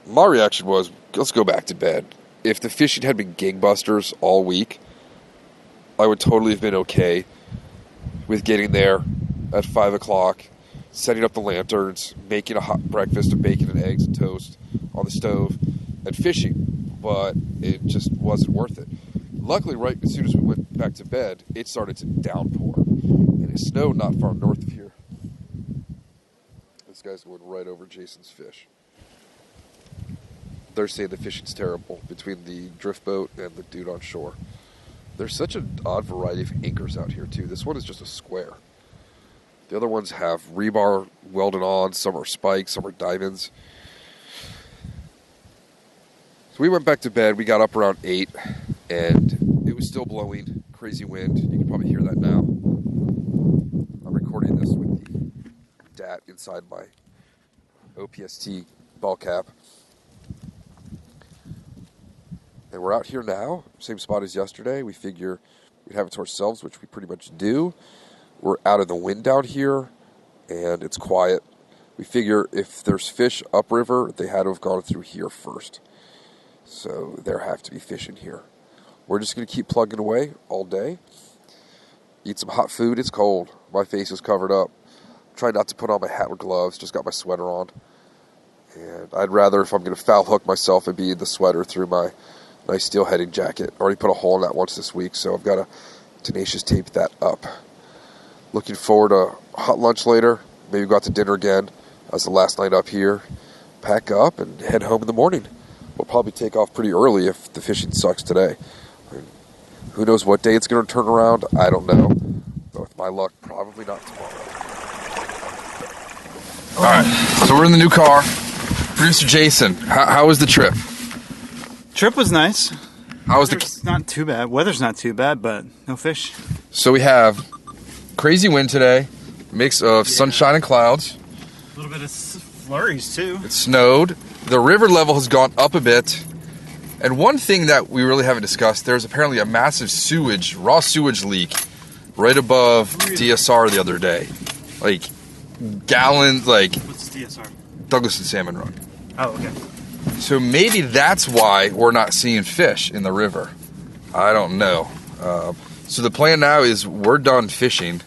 my reaction was, let's go back to bed. If the fishing had been gangbusters all week, I would totally have been okay with getting there at 5 o'clock, setting up the lanterns, making a hot breakfast of bacon and eggs and toast on the stove, and fishing. but it just wasn't worth it. Luckily, right as soon as we went back to bed, it started to downpour, and it snowed not far north of here. This guy's going right over Jason's fish. They're saying the fishing's terrible between the drift boat and the dude on shore. There's such an odd variety of anchors out here, too. This one is just a square. The other ones have rebar welded on. Some are spikes, some are diamonds. So we went back to bed. We got up around 8, and it was still blowing. Crazy wind. You can probably hear that now. I'm recording this with the DAT inside my OPST ball cap. And we're out here now, same spot as yesterday. We figure we'd have it to ourselves, which we pretty much do. We're out of the wind down here, and it's quiet. We figure if there's fish upriver, they had to have gone through here first. So there have to be fish in here. We're just going to keep plugging away all day. Eat some hot food. It's cold. My face is covered up. Try not to put on my hat or gloves. Just got my sweater on. And I'd rather, if I'm going to foul hook myself, and be in the sweater through my nice steelheading jacket. Already put a hole in that once this week, so I've got to tenacious tape that up. Looking forward to hot lunch later. Maybe go out to dinner again as the last night up here. Pack up and head home in the morning. We'll probably take off pretty early if the fishing sucks today. Who knows what day it's going to turn around? I don't know. But with my luck, probably not tomorrow. All right, so we're in the new car. Producer Jason, how was the trip? Trip was nice. How was It's not too bad. Weather's not too bad, but no fish. So we have crazy wind today, mix of sunshine and clouds. A little bit of flurries, too. It snowed. The river level has gone up a bit. And one thing that we really haven't discussed, there's apparently a massive raw sewage leak right above DSR the other day. Like, gallons, like... What's DSR? Douglas and Salmon Run. Oh, okay. So maybe that's why we're not seeing fish in the river. I don't know. So the plan now is we're done fishing.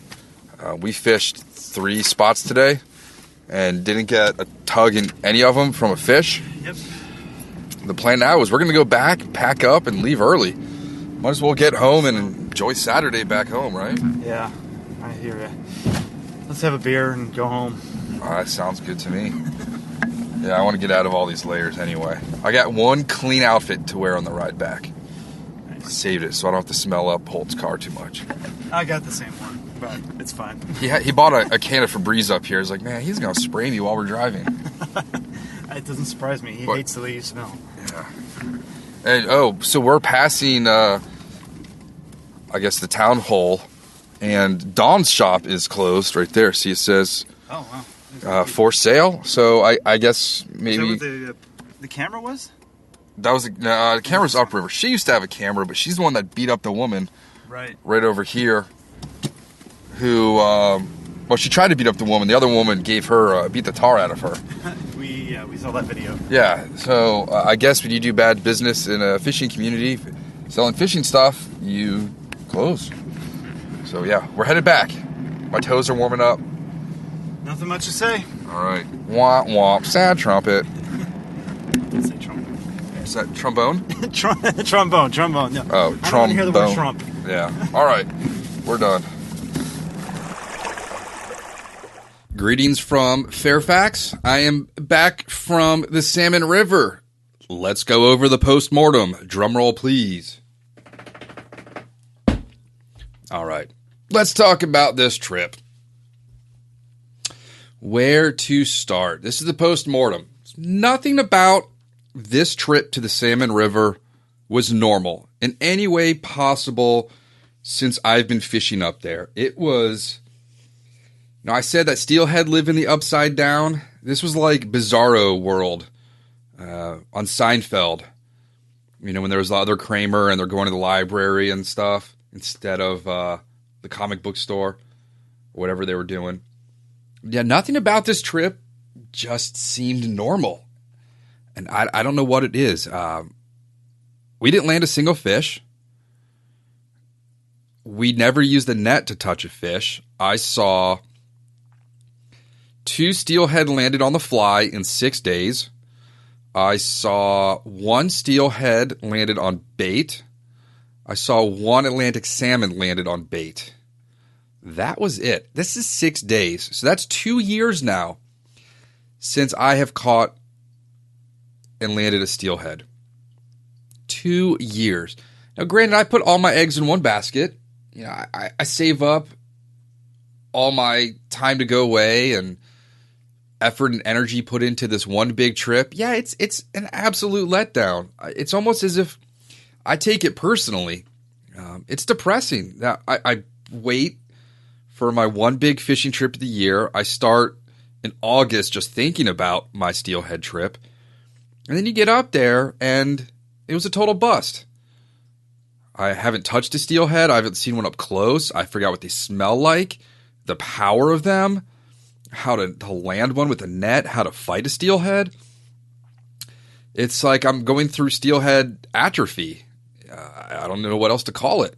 We fished 3 spots today and didn't get a tug in any of them from a fish. Yep. The plan now is we're going to go back, pack up, and leave early. Might as well get home and enjoy Saturday back home, right? Yeah, I hear you. Let's have a beer and go home. That sounds good to me. Yeah, I want to get out of all these layers anyway. I got one clean outfit to wear on the ride back. Nice. Saved it so I don't have to smell up Holt's car too much. I got the same one, but it's fine. He bought a can of Febreze up here. He's like, man, he's going to spray me while we're driving. It doesn't surprise me. He hates the way you smell. Yeah. And, so we're passing, I guess, the town hall, and Dawn's shop is closed right there. See, it says... Oh, wow. For sale, so I guess maybe... Is that what the camera was? That was the camera's upriver. She used to have a camera, but she's the one that beat up the woman right over here. Who, she tried to beat up the woman. The other woman gave her beat the tar out of her. we saw that video. Yeah, so I guess when you do bad business in a fishing community, selling fishing stuff, you close. So yeah, we're headed back. My toes are warming up. Nothing much to say. All right. Womp womp. Sad trumpet. Let's say trumpet. Is that trombone? Trombone. No. Oh, trombone. I don't want to hear the word trump. Yeah. All right. We're done. Greetings from Fairfax. I am back from the Salmon River. Let's go over the post-mortem. Drum roll, please. All right. Let's talk about this trip. Where to start? This is the post-mortem. Nothing about this trip to the Salmon River was normal in any way possible since I've been fishing up there. It was... Now, I said that Steelhead live in the upside down. This was like Bizarro World on Seinfeld. You know, when there was the other Kramer and they're going to the library and stuff instead of the comic book store or whatever they were doing. Yeah, nothing about this trip just seemed normal. And I don't know what it is. We didn't land a single fish. We never used a net to touch a fish. I saw 2 steelhead landed on the fly in 6 days. I saw one steelhead landed on bait. I saw one Atlantic salmon landed on bait. That was it. This is 6 days. So that's 2 years now since I have caught and landed a steelhead. 2 years. Now, granted, I put all my eggs in one basket. You know, I save up all my time to go away and effort and energy put into this one big trip. Yeah, it's an absolute letdown. It's almost as if I take it personally. It's depressing. Now, I wait for my one big fishing trip of the year. I start in August just thinking about my steelhead trip. And then you get up there and it was a total bust. I haven't touched a steelhead. I haven't seen one up close. I forgot what they smell like, the power of them, how to land one with a net, how to fight a steelhead. It's like I'm going through steelhead atrophy. I don't know what else to call it.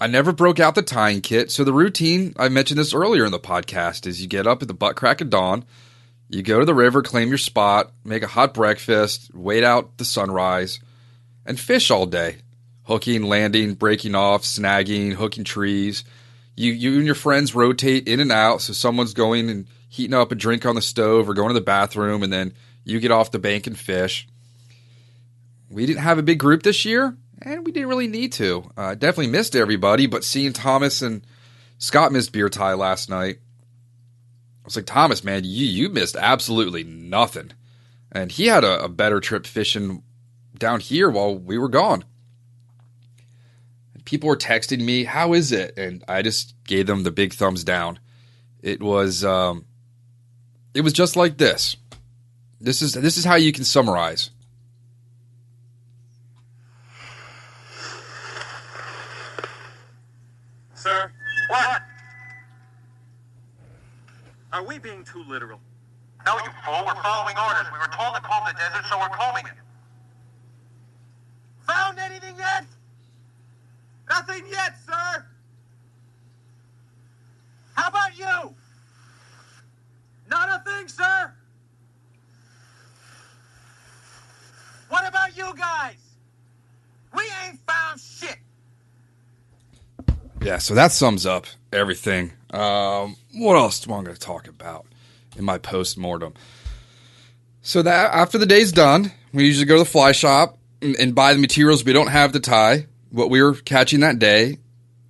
I never broke out the tying kit. So the routine, I mentioned this earlier in the podcast, is you get up at the butt crack of dawn, you go to the river, claim your spot, make a hot breakfast, wait out the sunrise, and fish all day. Hooking, landing, breaking off, snagging, hooking trees. You and your friends rotate in and out, so someone's going and heating up a drink on the stove or going to the bathroom, and then you get off the bank and fish. We didn't have a big group this year, and we didn't really need to. Definitely missed everybody, but seeing Thomas and Scott missed beer tie last night, I was like, Thomas, man, you missed absolutely nothing. And he had a better trip fishing down here while we were gone. And people were texting me, how is it? And I just gave them the big thumbs down. It was just like this. This is how you can summarize. Sir? What? Are we being too literal? No, you fool. We're following orders. We were told to comb the desert, so we're combing it. Found anything yet? Nothing yet, sir. How about you? Not a thing, sir. What about you guys? We ain't found shit. Yeah, so that sums up everything. What else do I going to talk about in my post-mortem? So that after the day's done, we usually go to the fly shop and buy the materials we don't have to tie, what we were catching that day.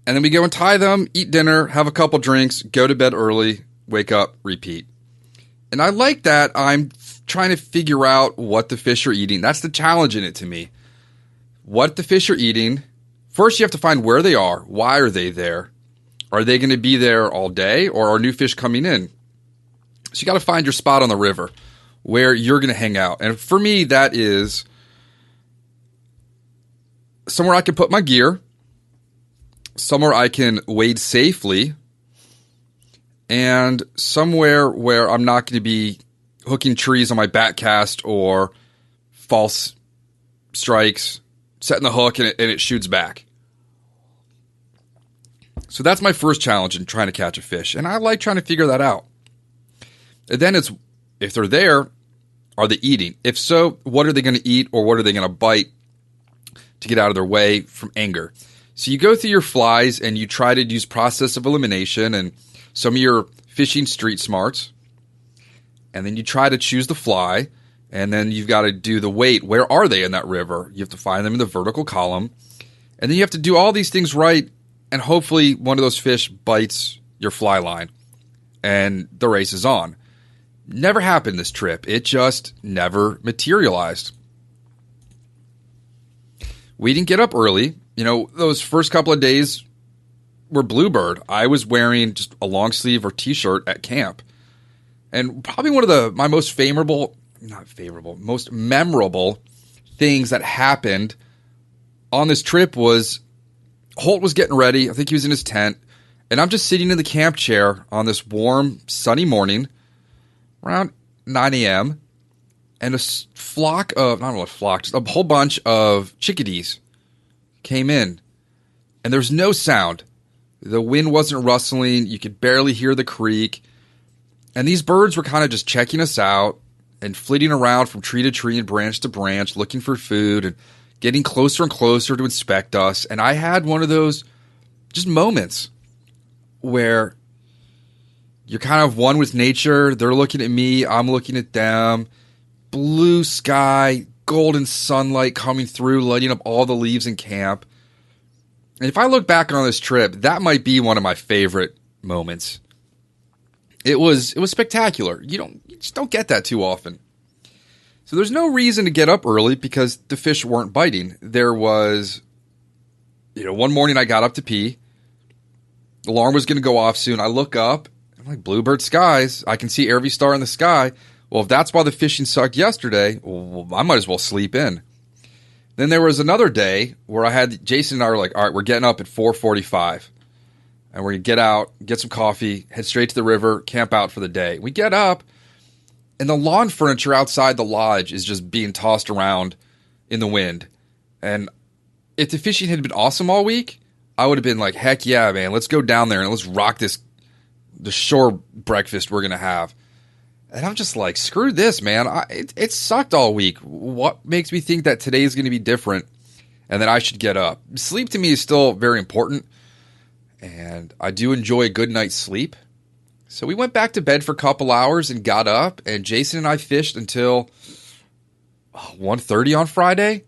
And then we go and tie them, eat dinner, have a couple drinks, go to bed early, wake up, repeat. And I like that. I'm trying to figure out what the fish are eating. That's the challenge in it to me. What the fish are eating. First, you have to find where they are. Why are they there? Are they going to be there all day, or are new fish coming in? So you got to find your spot on the river where you're going to hang out. And for me, that is somewhere I can put my gear, somewhere I can wade safely, and somewhere where I'm not going to be hooking trees on my back cast or false strikes, setting the hook, and it shoots back. So that's my first challenge in trying to catch a fish. And I like trying to figure that out. And then it's, if they're there, are they eating? If so, what are they going to eat, or what are they going to bite to get out of their way from anger? So you go through your flies and you try to use process of elimination and some of your fishing street smarts. And then you try to choose the fly. And then you've got to do the weight. Where are they in that river? You have to find them in the vertical column. And then you have to do all these things right. And hopefully one of those fish bites your fly line. And the race is on. Never happened this trip. It just never materialized. We didn't get up early. You know, those first couple of days were bluebird. I was wearing just a long sleeve or t-shirt at camp. And probably one of my most most memorable things that happened on this trip was Holt was getting ready. I think he was in his tent. And I'm just sitting in the camp chair on this warm, sunny morning around 9 a.m. And just a whole bunch of chickadees came in. And there's no sound. The wind wasn't rustling. You could barely hear the creek. And these birds were kind of just checking us out and flitting around from tree to tree and branch to branch, looking for food and getting closer and closer to inspect us. And I had one of those just moments where you're kind of one with nature. They're looking at me. I'm looking at them. Blue sky, golden sunlight coming through, lighting up all the leaves in camp. And if I look back on this trip, that might be one of my favorite moments. It was spectacular. You just don't get that too often. So there's no reason to get up early because the fish weren't biting. There was, one morning I got up to pee. The alarm was going to go off soon. I look up. I'm like, bluebird skies. I can see every star in the sky. Well, if that's why the fishing sucked yesterday, well, I might as well sleep in. Then there was another day where Jason and I were like, all right, we're getting up at 4:45. And we're going to get out, get some coffee, head straight to the river, camp out for the day. We get up, and the lawn furniture outside the lodge is just being tossed around in the wind. And if the fishing had been awesome all week, I would have been like, heck yeah, man, let's go down there and let's rock the shore breakfast we're going to have. And I'm just like, screw this, man. It sucked all week. What makes me think that today is going to be different and that I should get up? Sleep to me is still very important, and I do enjoy a good night's sleep. So we went back to bed for a couple hours and got up, and Jason and I fished until 1:30 on Friday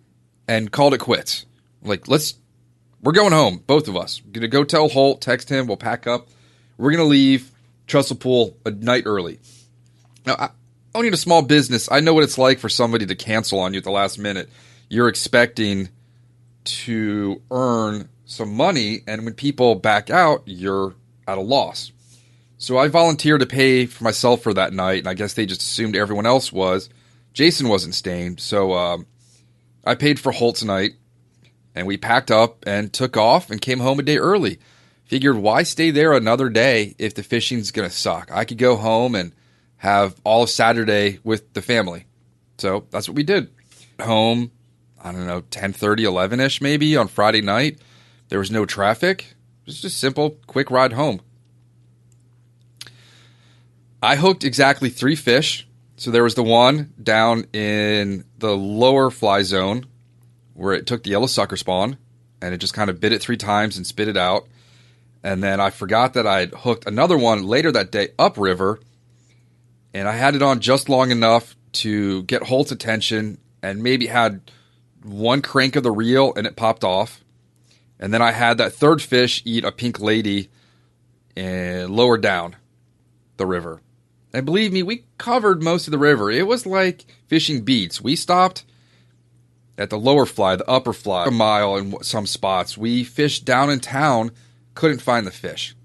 and called it quits. Like, we're going home, both of us. We're going to go tell Holt, text him, we'll pack up. We're going to leave Trestle Pool a night early. Now, owning a small business, I know what it's like for somebody to cancel on you at the last minute. You're expecting to earn some money, and when people back out, you're at a loss. So I volunteered to pay for myself for that night, and I guess they just assumed everyone else was. Jason wasn't staying, so I paid for Holt's night, and we packed up and took off and came home a day early. Figured, why stay there another day if the fishing's going to suck? I could go home and have all of Saturday with the family. So that's what we did. Home, I don't know, 10:30, 11-ish maybe on Friday night. There was no traffic. It was just simple, quick ride home. I hooked exactly 3 fish. So there was the one down in the lower fly zone where it took the yellow sucker spawn and it just kind of bit it 3 times and spit it out. And then I forgot that I'd hooked another one later that day upriver, and I had it on just long enough to get Holt's attention and maybe had one crank of the reel and it popped off. And then I had that third fish eat a pink lady lower down the river. And believe me, we covered most of the river. It was like fishing beats. We stopped at the lower fly, the upper fly, a mile in some spots. We fished down in town, couldn't find the fish.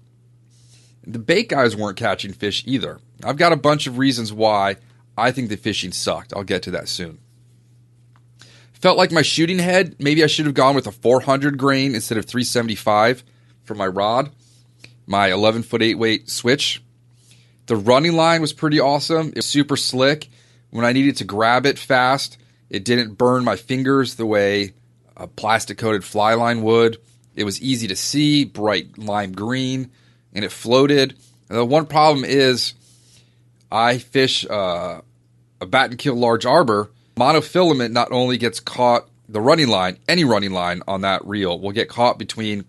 The bait guys weren't catching fish either. I've got a bunch of reasons why I think the fishing sucked. I'll get to that soon. Felt like my shooting head, maybe I should have gone with a 400 grain instead of 375 for my rod. My 11-foot 8-weight switch. The running line was pretty awesome. It was super slick. When I needed to grab it fast, it didn't burn my fingers the way a plastic-coated fly line would. It was easy to see, bright lime green, and it floated. The one problem is I fish a bat and kill large arbor. Monofilament not only gets caught, the running line, any running line on that reel will get caught between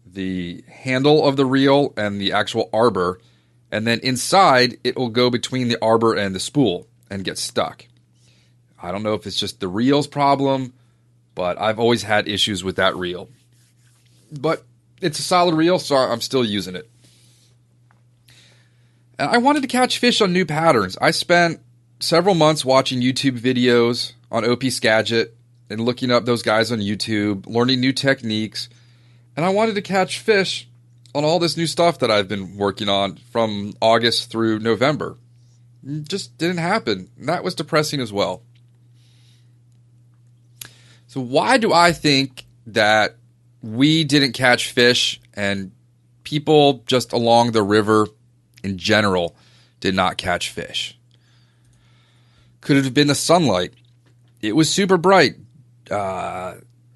the handle of the reel and the actual arbor, and then inside it will go between the arbor and the spool and get stuck. I don't know if it's just the reel's problem, but I've always had issues with that reel. But it's a solid reel, so I'm still using it. And I wanted to catch fish on new patterns. I spent several months watching YouTube videos on OP Skagit and looking up those guys on YouTube, learning new techniques. And I wanted to catch fish on all this new stuff that I've been working on from August through November. It just didn't happen. And that was depressing as well. So why do I think that we didn't catch fish and people just along the river in general did not catch fish? Could it have been the sunlight? It was super bright.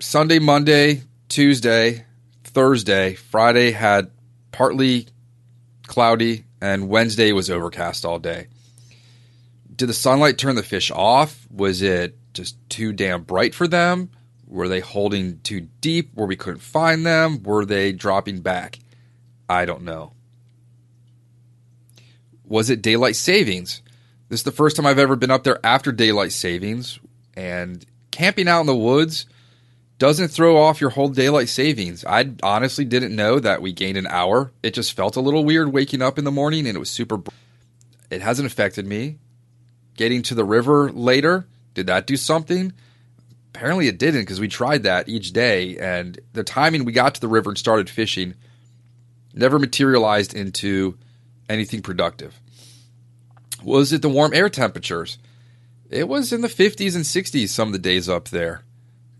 Sunday, Monday, Tuesday, Thursday, Friday had partly cloudy and Wednesday was overcast all day. Did the sunlight turn the fish off? Was it just too damn bright for them? Were they holding too deep where we couldn't find them? Were they dropping back? I don't know. Was it daylight savings? This is the first time I've ever been up there after daylight savings, and camping out in the woods doesn't throw off your whole daylight savings. I honestly didn't know that we gained an hour. It just felt a little weird waking up in the morning, and it was super bright. It hasn't affected me. Getting to the river later, did that do something? Apparently it didn't, because we tried that each day, and the timing we got to the river and started fishing never materialized into anything productive. Was it the warm air temperatures? It was in the 50s and 60s some of the days up there.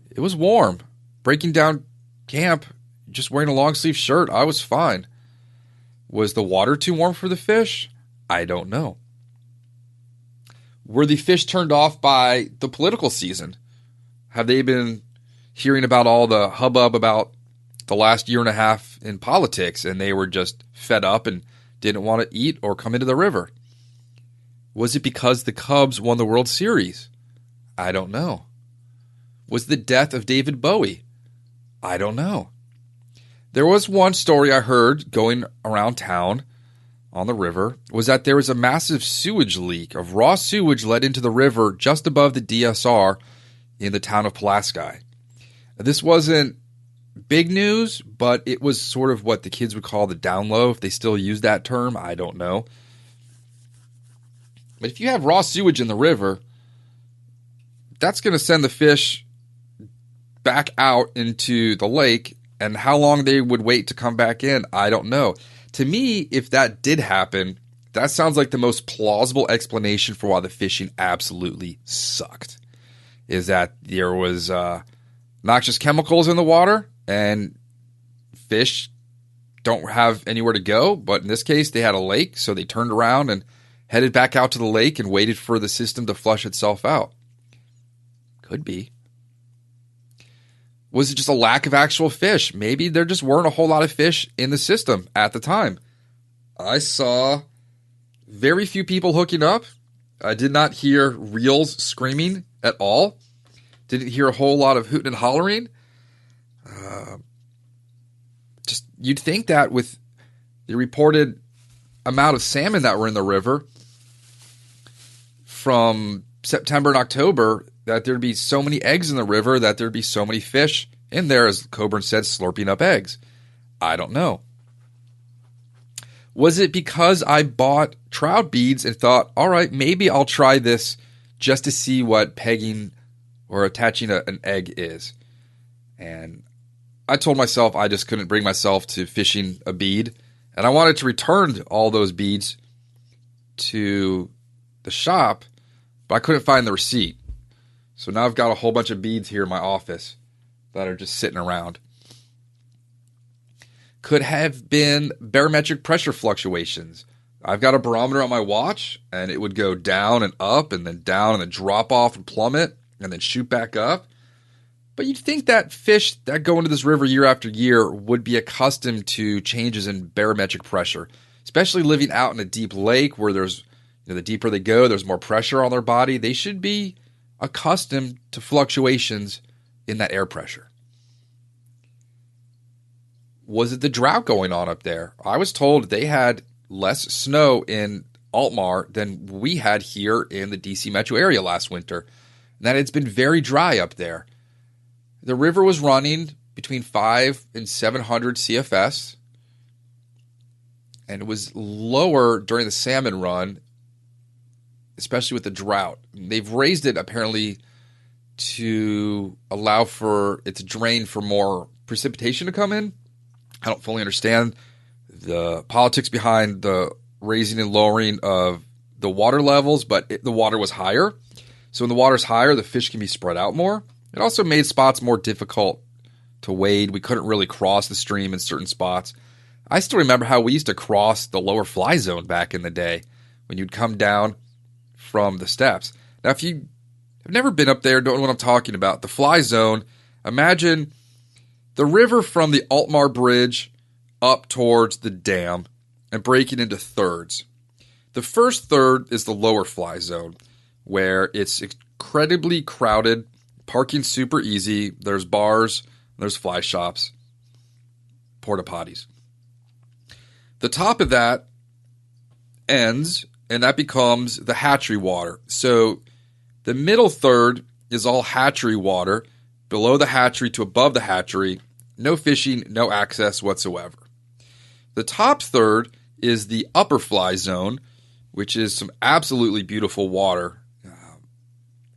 It was warm. Breaking down camp, just wearing a long sleeve shirt, I was fine. Was the water too warm for the fish? I don't know. Were the fish turned off by the political season? Have they been hearing about all the hubbub about the last year and a half in politics, and they were just fed up and didn't want to eat or come into the river? Was it because the Cubs won the World Series? I don't know. Was the death of David Bowie? I don't know. There was one story I heard going around town on the river, was that there was a massive sewage leak of raw sewage let into the river just above the DSR in the town of Pulaski. This wasn't big news, but it was sort of what the kids would call the down low, if they still use that term. I don't know. But if you have raw sewage in the river, that's going to send the fish back out into the lake, and how long they would wait to come back in, I don't know. To me, if that did happen, that sounds like the most plausible explanation for why the fishing absolutely sucked. Is that there was noxious chemicals in the water, and fish don't have anywhere to go. But in this case, they had a lake, so they turned around and headed back out to the lake and waited for the system to flush itself out. Could be. Was it just a lack of actual fish? Maybe there just weren't a whole lot of fish in the system at the time. I saw very few people hooking up. I did not hear reels screaming at all. Didn't hear a whole lot of hooting and hollering. Just you'd think that with the reported amount of salmon that were in the river from September and October, that there'd be so many eggs in the river, that there'd be so many fish in there, as Coburn said, slurping up eggs. I don't know. Was it because I bought trout beads and thought, all right, maybe I'll try this just to see what pegging or attaching an egg is? And I told myself I just couldn't bring myself to fishing a bead, and I wanted to return all those beads to the shop, but I couldn't find the receipt. So now I've got a whole bunch of beads here in my office that are just sitting around. Could have been barometric pressure fluctuations. I've got a barometer on my watch, and it would go down and up and then down and then drop off and plummet and then shoot back up. But you'd think that fish that go into this river year after year would be accustomed to changes in barometric pressure, especially living out in a deep lake where there's, the deeper they go, there's more pressure on their body. They should be accustomed to fluctuations in that air pressure. Was it the drought going on up there? I was told they had less snow in Altmar than we had here in the DC metro area last winter, and that it's been very dry up there. The river was running between 500 and 700 CFS, and it was lower during the salmon run, especially with the drought. They've raised it apparently to allow for it to drain for more precipitation to come in. I don't fully understand the politics behind the raising and lowering of the water levels, but the water was higher. So when the water's higher, the fish can be spread out more. It also made spots more difficult to wade. We couldn't really cross the stream in certain spots. I still remember how we used to cross the lower fly zone back in the day when you'd come down from the steps. Now, if you have never been up there, don't know what I'm talking about, the fly zone, imagine the river from the Altmar Bridge up towards the dam and break it into thirds. The first third is the lower fly zone, where it's incredibly crowded, parking super easy, there's bars, there's fly shops, porta potties. The top of that ends, and that becomes the hatchery water. So the middle third is all hatchery water, below the hatchery to above the hatchery, no fishing, no access whatsoever. The top third is the upper fly zone, which is some absolutely beautiful water.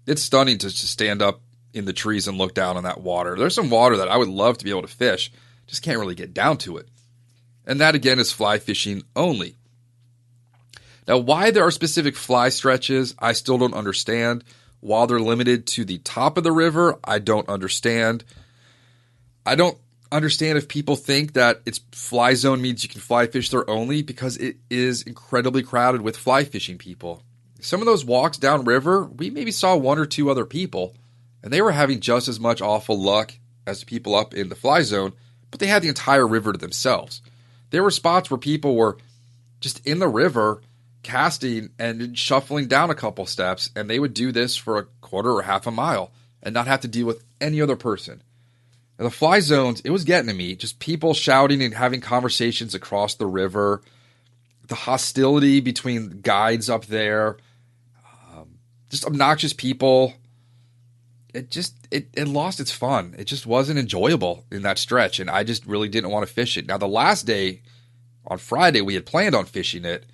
It's stunning to just stand up in the trees and look down on that water. There's some water that I would love to be able to fish, just can't really get down to it. And that again is fly fishing only. Now, why there are specific fly stretches, I still don't understand. While they're limited to the top of the river, I don't understand. I don't understand if people think that it's fly zone means you can fly fish there only, because it is incredibly crowded with fly fishing people. Some of those walks downriver, we maybe saw one or two other people, and they were having just as much awful luck as the people up in the fly zone, but they had the entire river to themselves. There were spots where people were just in the river casting and shuffling down a couple steps, and they would do this for a quarter or half a mile and not have to deal with any other person. And the fly zones, it was getting to me, just people shouting and having conversations across the river, the hostility between guides up there, just obnoxious people. It lost its fun. It just wasn't enjoyable in that stretch, and I just really didn't want to fish it. Now, the last day, on Friday, we had planned on fishing it,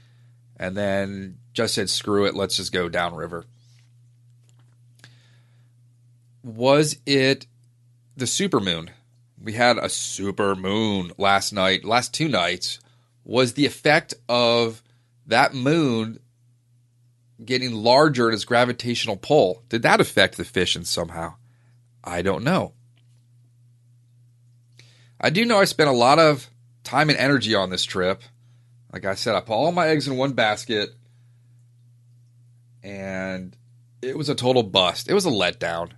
and then just said, screw it, let's just go downriver. Was it the supermoon? We had a super moon last night, last 2 nights. Was the effect of that moon getting larger in its gravitational pull, did that affect the fishing somehow? I don't know. I do know I spent a lot of time and energy on this trip. Like I said, I put all my eggs in one basket, and it was a total bust. It was a letdown.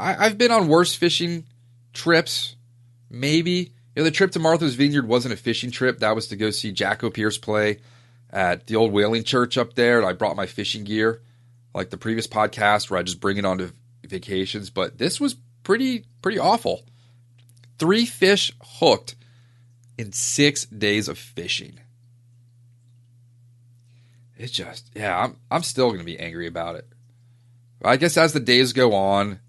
I've been on worse fishing trips, maybe. The trip to Martha's Vineyard wasn't a fishing trip. That was to go see Jacko Pierce play at the old whaling church up there. And I brought my fishing gear, like the previous podcast where I just bring it on to vacations. But this was pretty awful. 3 fish hooked in 6 days of fishing. It's just, yeah, I'm still going to be angry about it. I guess as the days go on,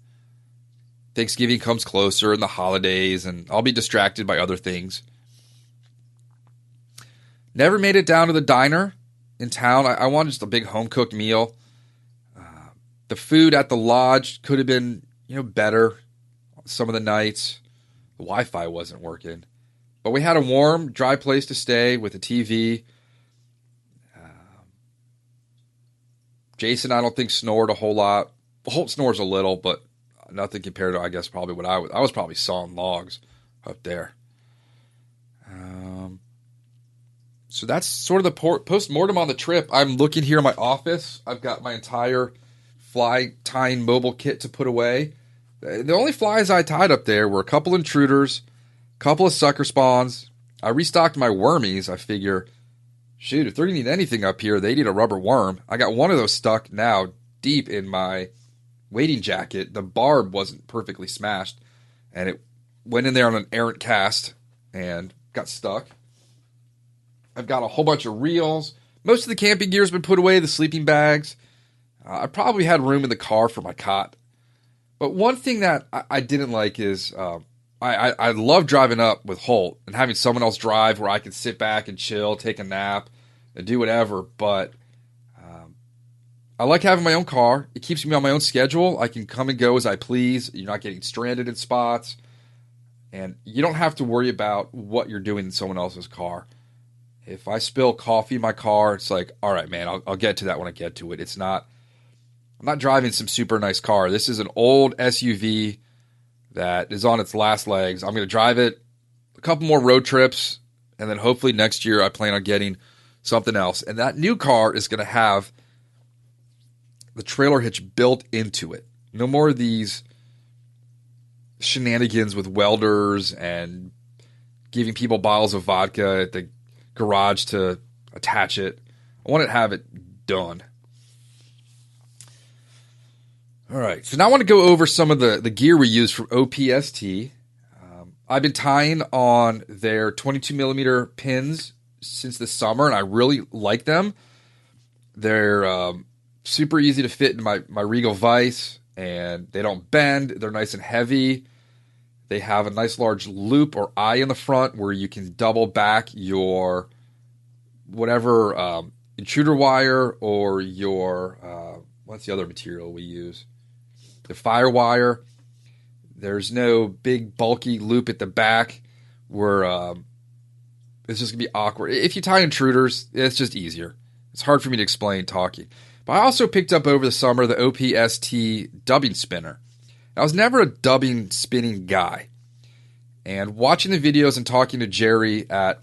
Thanksgiving comes closer and the holidays, and I'll be distracted by other things. Never made it down to the diner in town. I wanted just a big home-cooked meal. The food at the lodge could have been, better some of the nights. The Wi-Fi wasn't working. But we had a warm, dry place to stay with a TV. Jason, I don't think, snored a whole lot. Holt snores a little, but nothing compared to, I guess, probably what I was probably sawing logs up there. So that's sort of the post-mortem on the trip. I'm looking here in my office. I've got my entire fly tying mobile kit to put away. The only flies I tied up there were a couple intruders, a couple of sucker spawns. I restocked my wormies. I figure, shoot, if they're going to need anything up here, they need a rubber worm. I got one of those stuck now deep in my wading jacket. The barb wasn't perfectly smashed, and it went in there on an errant cast and got stuck. I've got a whole bunch of reels. Most of the camping gear's been put away, the sleeping bags. I probably had room in the car for my cot. But one thing that I didn't like is I love driving up with Holt and having someone else drive where I can sit back and chill, take a nap, and do whatever. But I like having my own car. It keeps me on my own schedule. I can come and go as I please. You're not getting stranded in spots. And you don't have to worry about what you're doing in someone else's car. If I spill coffee in my car, it's like, all right, man, I'll get to that when I get to it. I'm not driving some super nice car. This is an old SUV that is on its last legs. I'm going to drive it a couple more road trips, and then hopefully next year I plan on getting something else. And that new car is going to have the trailer hitch built into it. No more of these shenanigans with welders and giving people bottles of vodka at the garage to attach it. I want to have it done. All right, so now I want to go over some of the gear we use from OPST. I've been tying on their 22 millimeter pins since the summer, and I really like them. They're super easy to fit in my Regal vise, and they don't bend. They're nice and heavy. They have a nice large loop or eye in the front where you can double back your whatever intruder wire or your, what's the other material we use? The fire wire. There's no big bulky loop at the back where it's just going to be awkward. If you tie intruders, it's just easier. It's hard for me to explain talking. But I also picked up over the summer the OPST dubbing spinner. I was never a dubbing spinning guy. And watching the videos and talking to Jerry at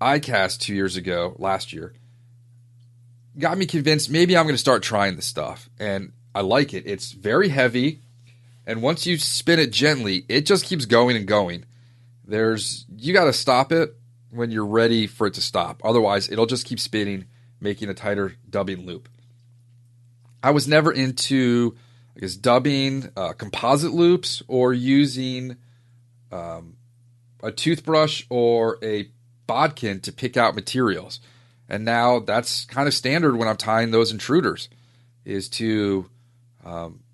ICAST last year, got me convinced maybe I'm going to start trying this stuff. And I like it. It's very heavy. And once you spin it gently, it just keeps going and going. You got to stop it when you're ready for it to stop. Otherwise, it'll just keep spinning, making a tighter dubbing loop. I was never into, dubbing composite loops or using a toothbrush or a bodkin to pick out materials. And now that's kind of standard when I'm tying those intruders, is to,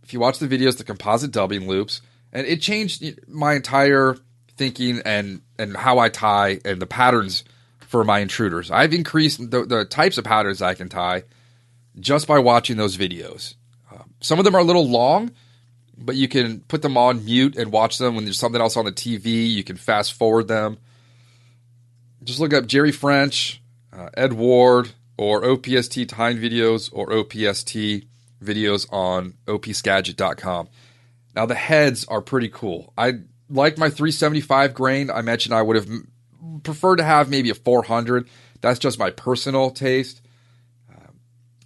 if you watch the videos, the composite dubbing loops, and it changed my entire thinking and how I tie and the patterns for my intruders. I've increased the types of patterns I can tie just by watching those videos. Some of them are a little long, but you can put them on mute and watch them when there's something else on the TV. You can fast forward them. Just look up Jerry French, Ed Ward, or OPST tying videos or OPST videos on opskagit.com. Now, the heads are pretty cool. I like my 375 grain. I mentioned I would have preferred to have maybe a 400. That's just my personal taste.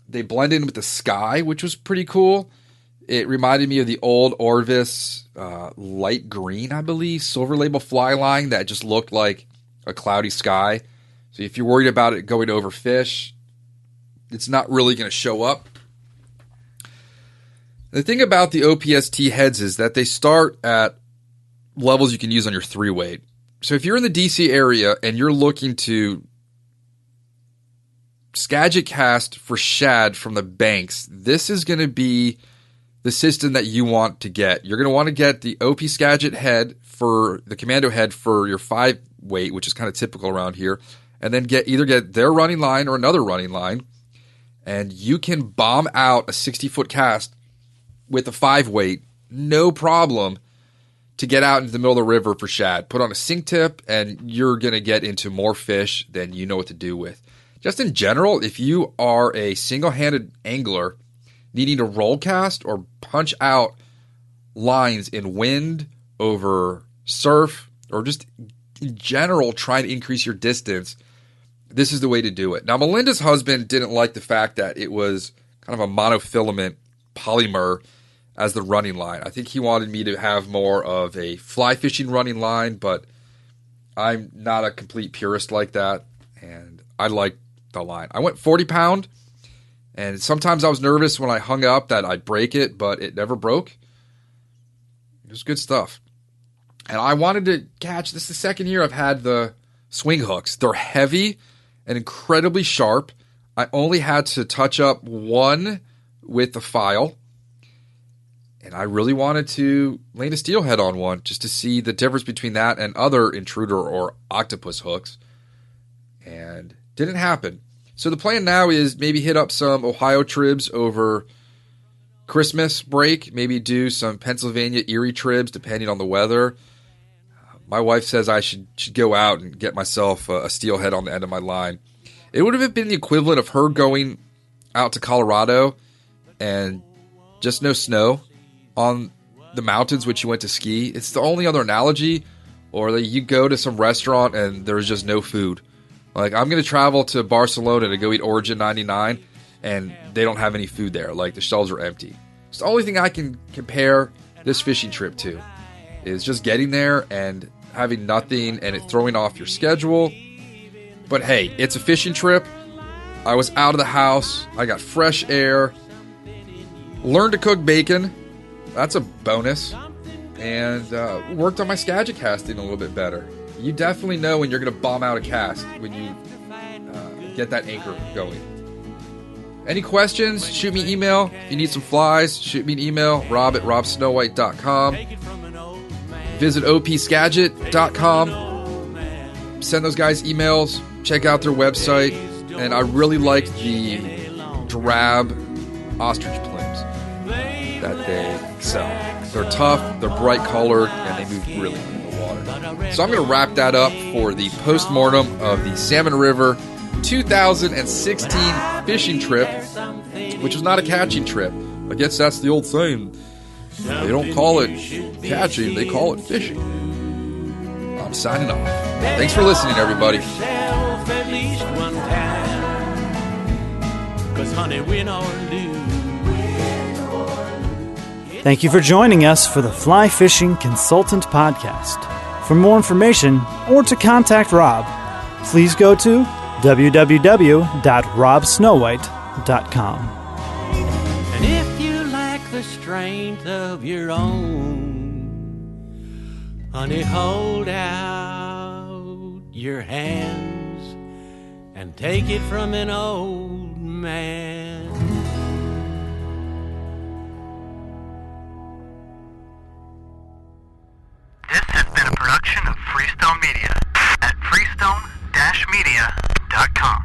They blend in with the sky, which was pretty cool. It reminded me of the old Orvis light green, I believe, silver label fly line that just looked like a cloudy sky. So if you're worried about it going over fish, it's not really going to show up. The thing about the OPST heads is that they start at levels you can use on your 3-weight. So if you're in the DC area and you're looking to Skagit cast for shad from the banks, this is going to be the system that you want to get. You're going to want to get the OP Skagit head for the commando head for your 5-weight, which is kind of typical around here, and then either get their running line or another running line, and you can bomb out a 60-foot cast with a 5-weight, no problem, to get out into the middle of the river for shad. Put on a sink tip, and you're going to get into more fish than you know what to do with. Just in general, if you are a single-handed angler needing to roll cast or punch out lines in wind, over surf, or just in general trying to increase your distance, this is the way to do it. Now, Melinda's husband didn't like the fact that it was kind of a monofilament polymer as the running line. I think he wanted me to have more of a fly fishing running line, but I'm not a complete purist like that, and I like the line. I went 40 pound, and sometimes I was nervous when I hung up that I'd break it, but it never broke. It was good stuff. And I wanted to catch, this is the second year I've had the swing hooks. They're heavy and incredibly sharp. I only had to touch up one with the file, and I really wanted to land a steelhead on one just to see the difference between that and other intruder or octopus hooks. And didn't happen. So the plan now is maybe hit up some Ohio tribs over Christmas break, maybe do some Pennsylvania Erie tribs depending on the weather. My wife says I should go out and get myself a steelhead on the end of my line. It would have been the equivalent of her going out to Colorado and just no snow on the mountains which you went to ski. It's the only other analogy. Or that you go to some restaurant and there's just no food. Like, I'm going to travel to Barcelona to go eat Origin 99, and they don't have any food there. Like, the shelves are empty. It's the only thing I can compare this fishing trip to, is just getting there and having nothing and it throwing off your schedule. But hey, it's a fishing trip. I was out of the house. I got fresh air. Learned to cook bacon. That's a bonus. And worked on my Skagit casting a little bit better. You definitely know when you're going to bomb out a cast when you get that anchor going. Any questions? Shoot me an email. If you need some flies, shoot me an email. rob@robsnowhite.com. Visit opskagit.com. Send those guys emails. Check out their website. And I really like the drab ostrich plumes that they sell. They're tough, they're bright colored, and they move really in the water. So I'm going to wrap that up for the post-mortem of the Salmon River 2016 fishing trip, which was not a catching trip. I guess that's the old saying. They don't call it catching, they call it fishing. I'm signing off. Thanks for listening, everybody. Thank you for joining us for the Fly Fishing Consultant Podcast. For more information or to contact Rob, please go to www.robsnowhite.com. And if you lack the strength of your own, honey, hold out your hands and take it from an old man. This has been a production of Freestone Media at freestone-media.com.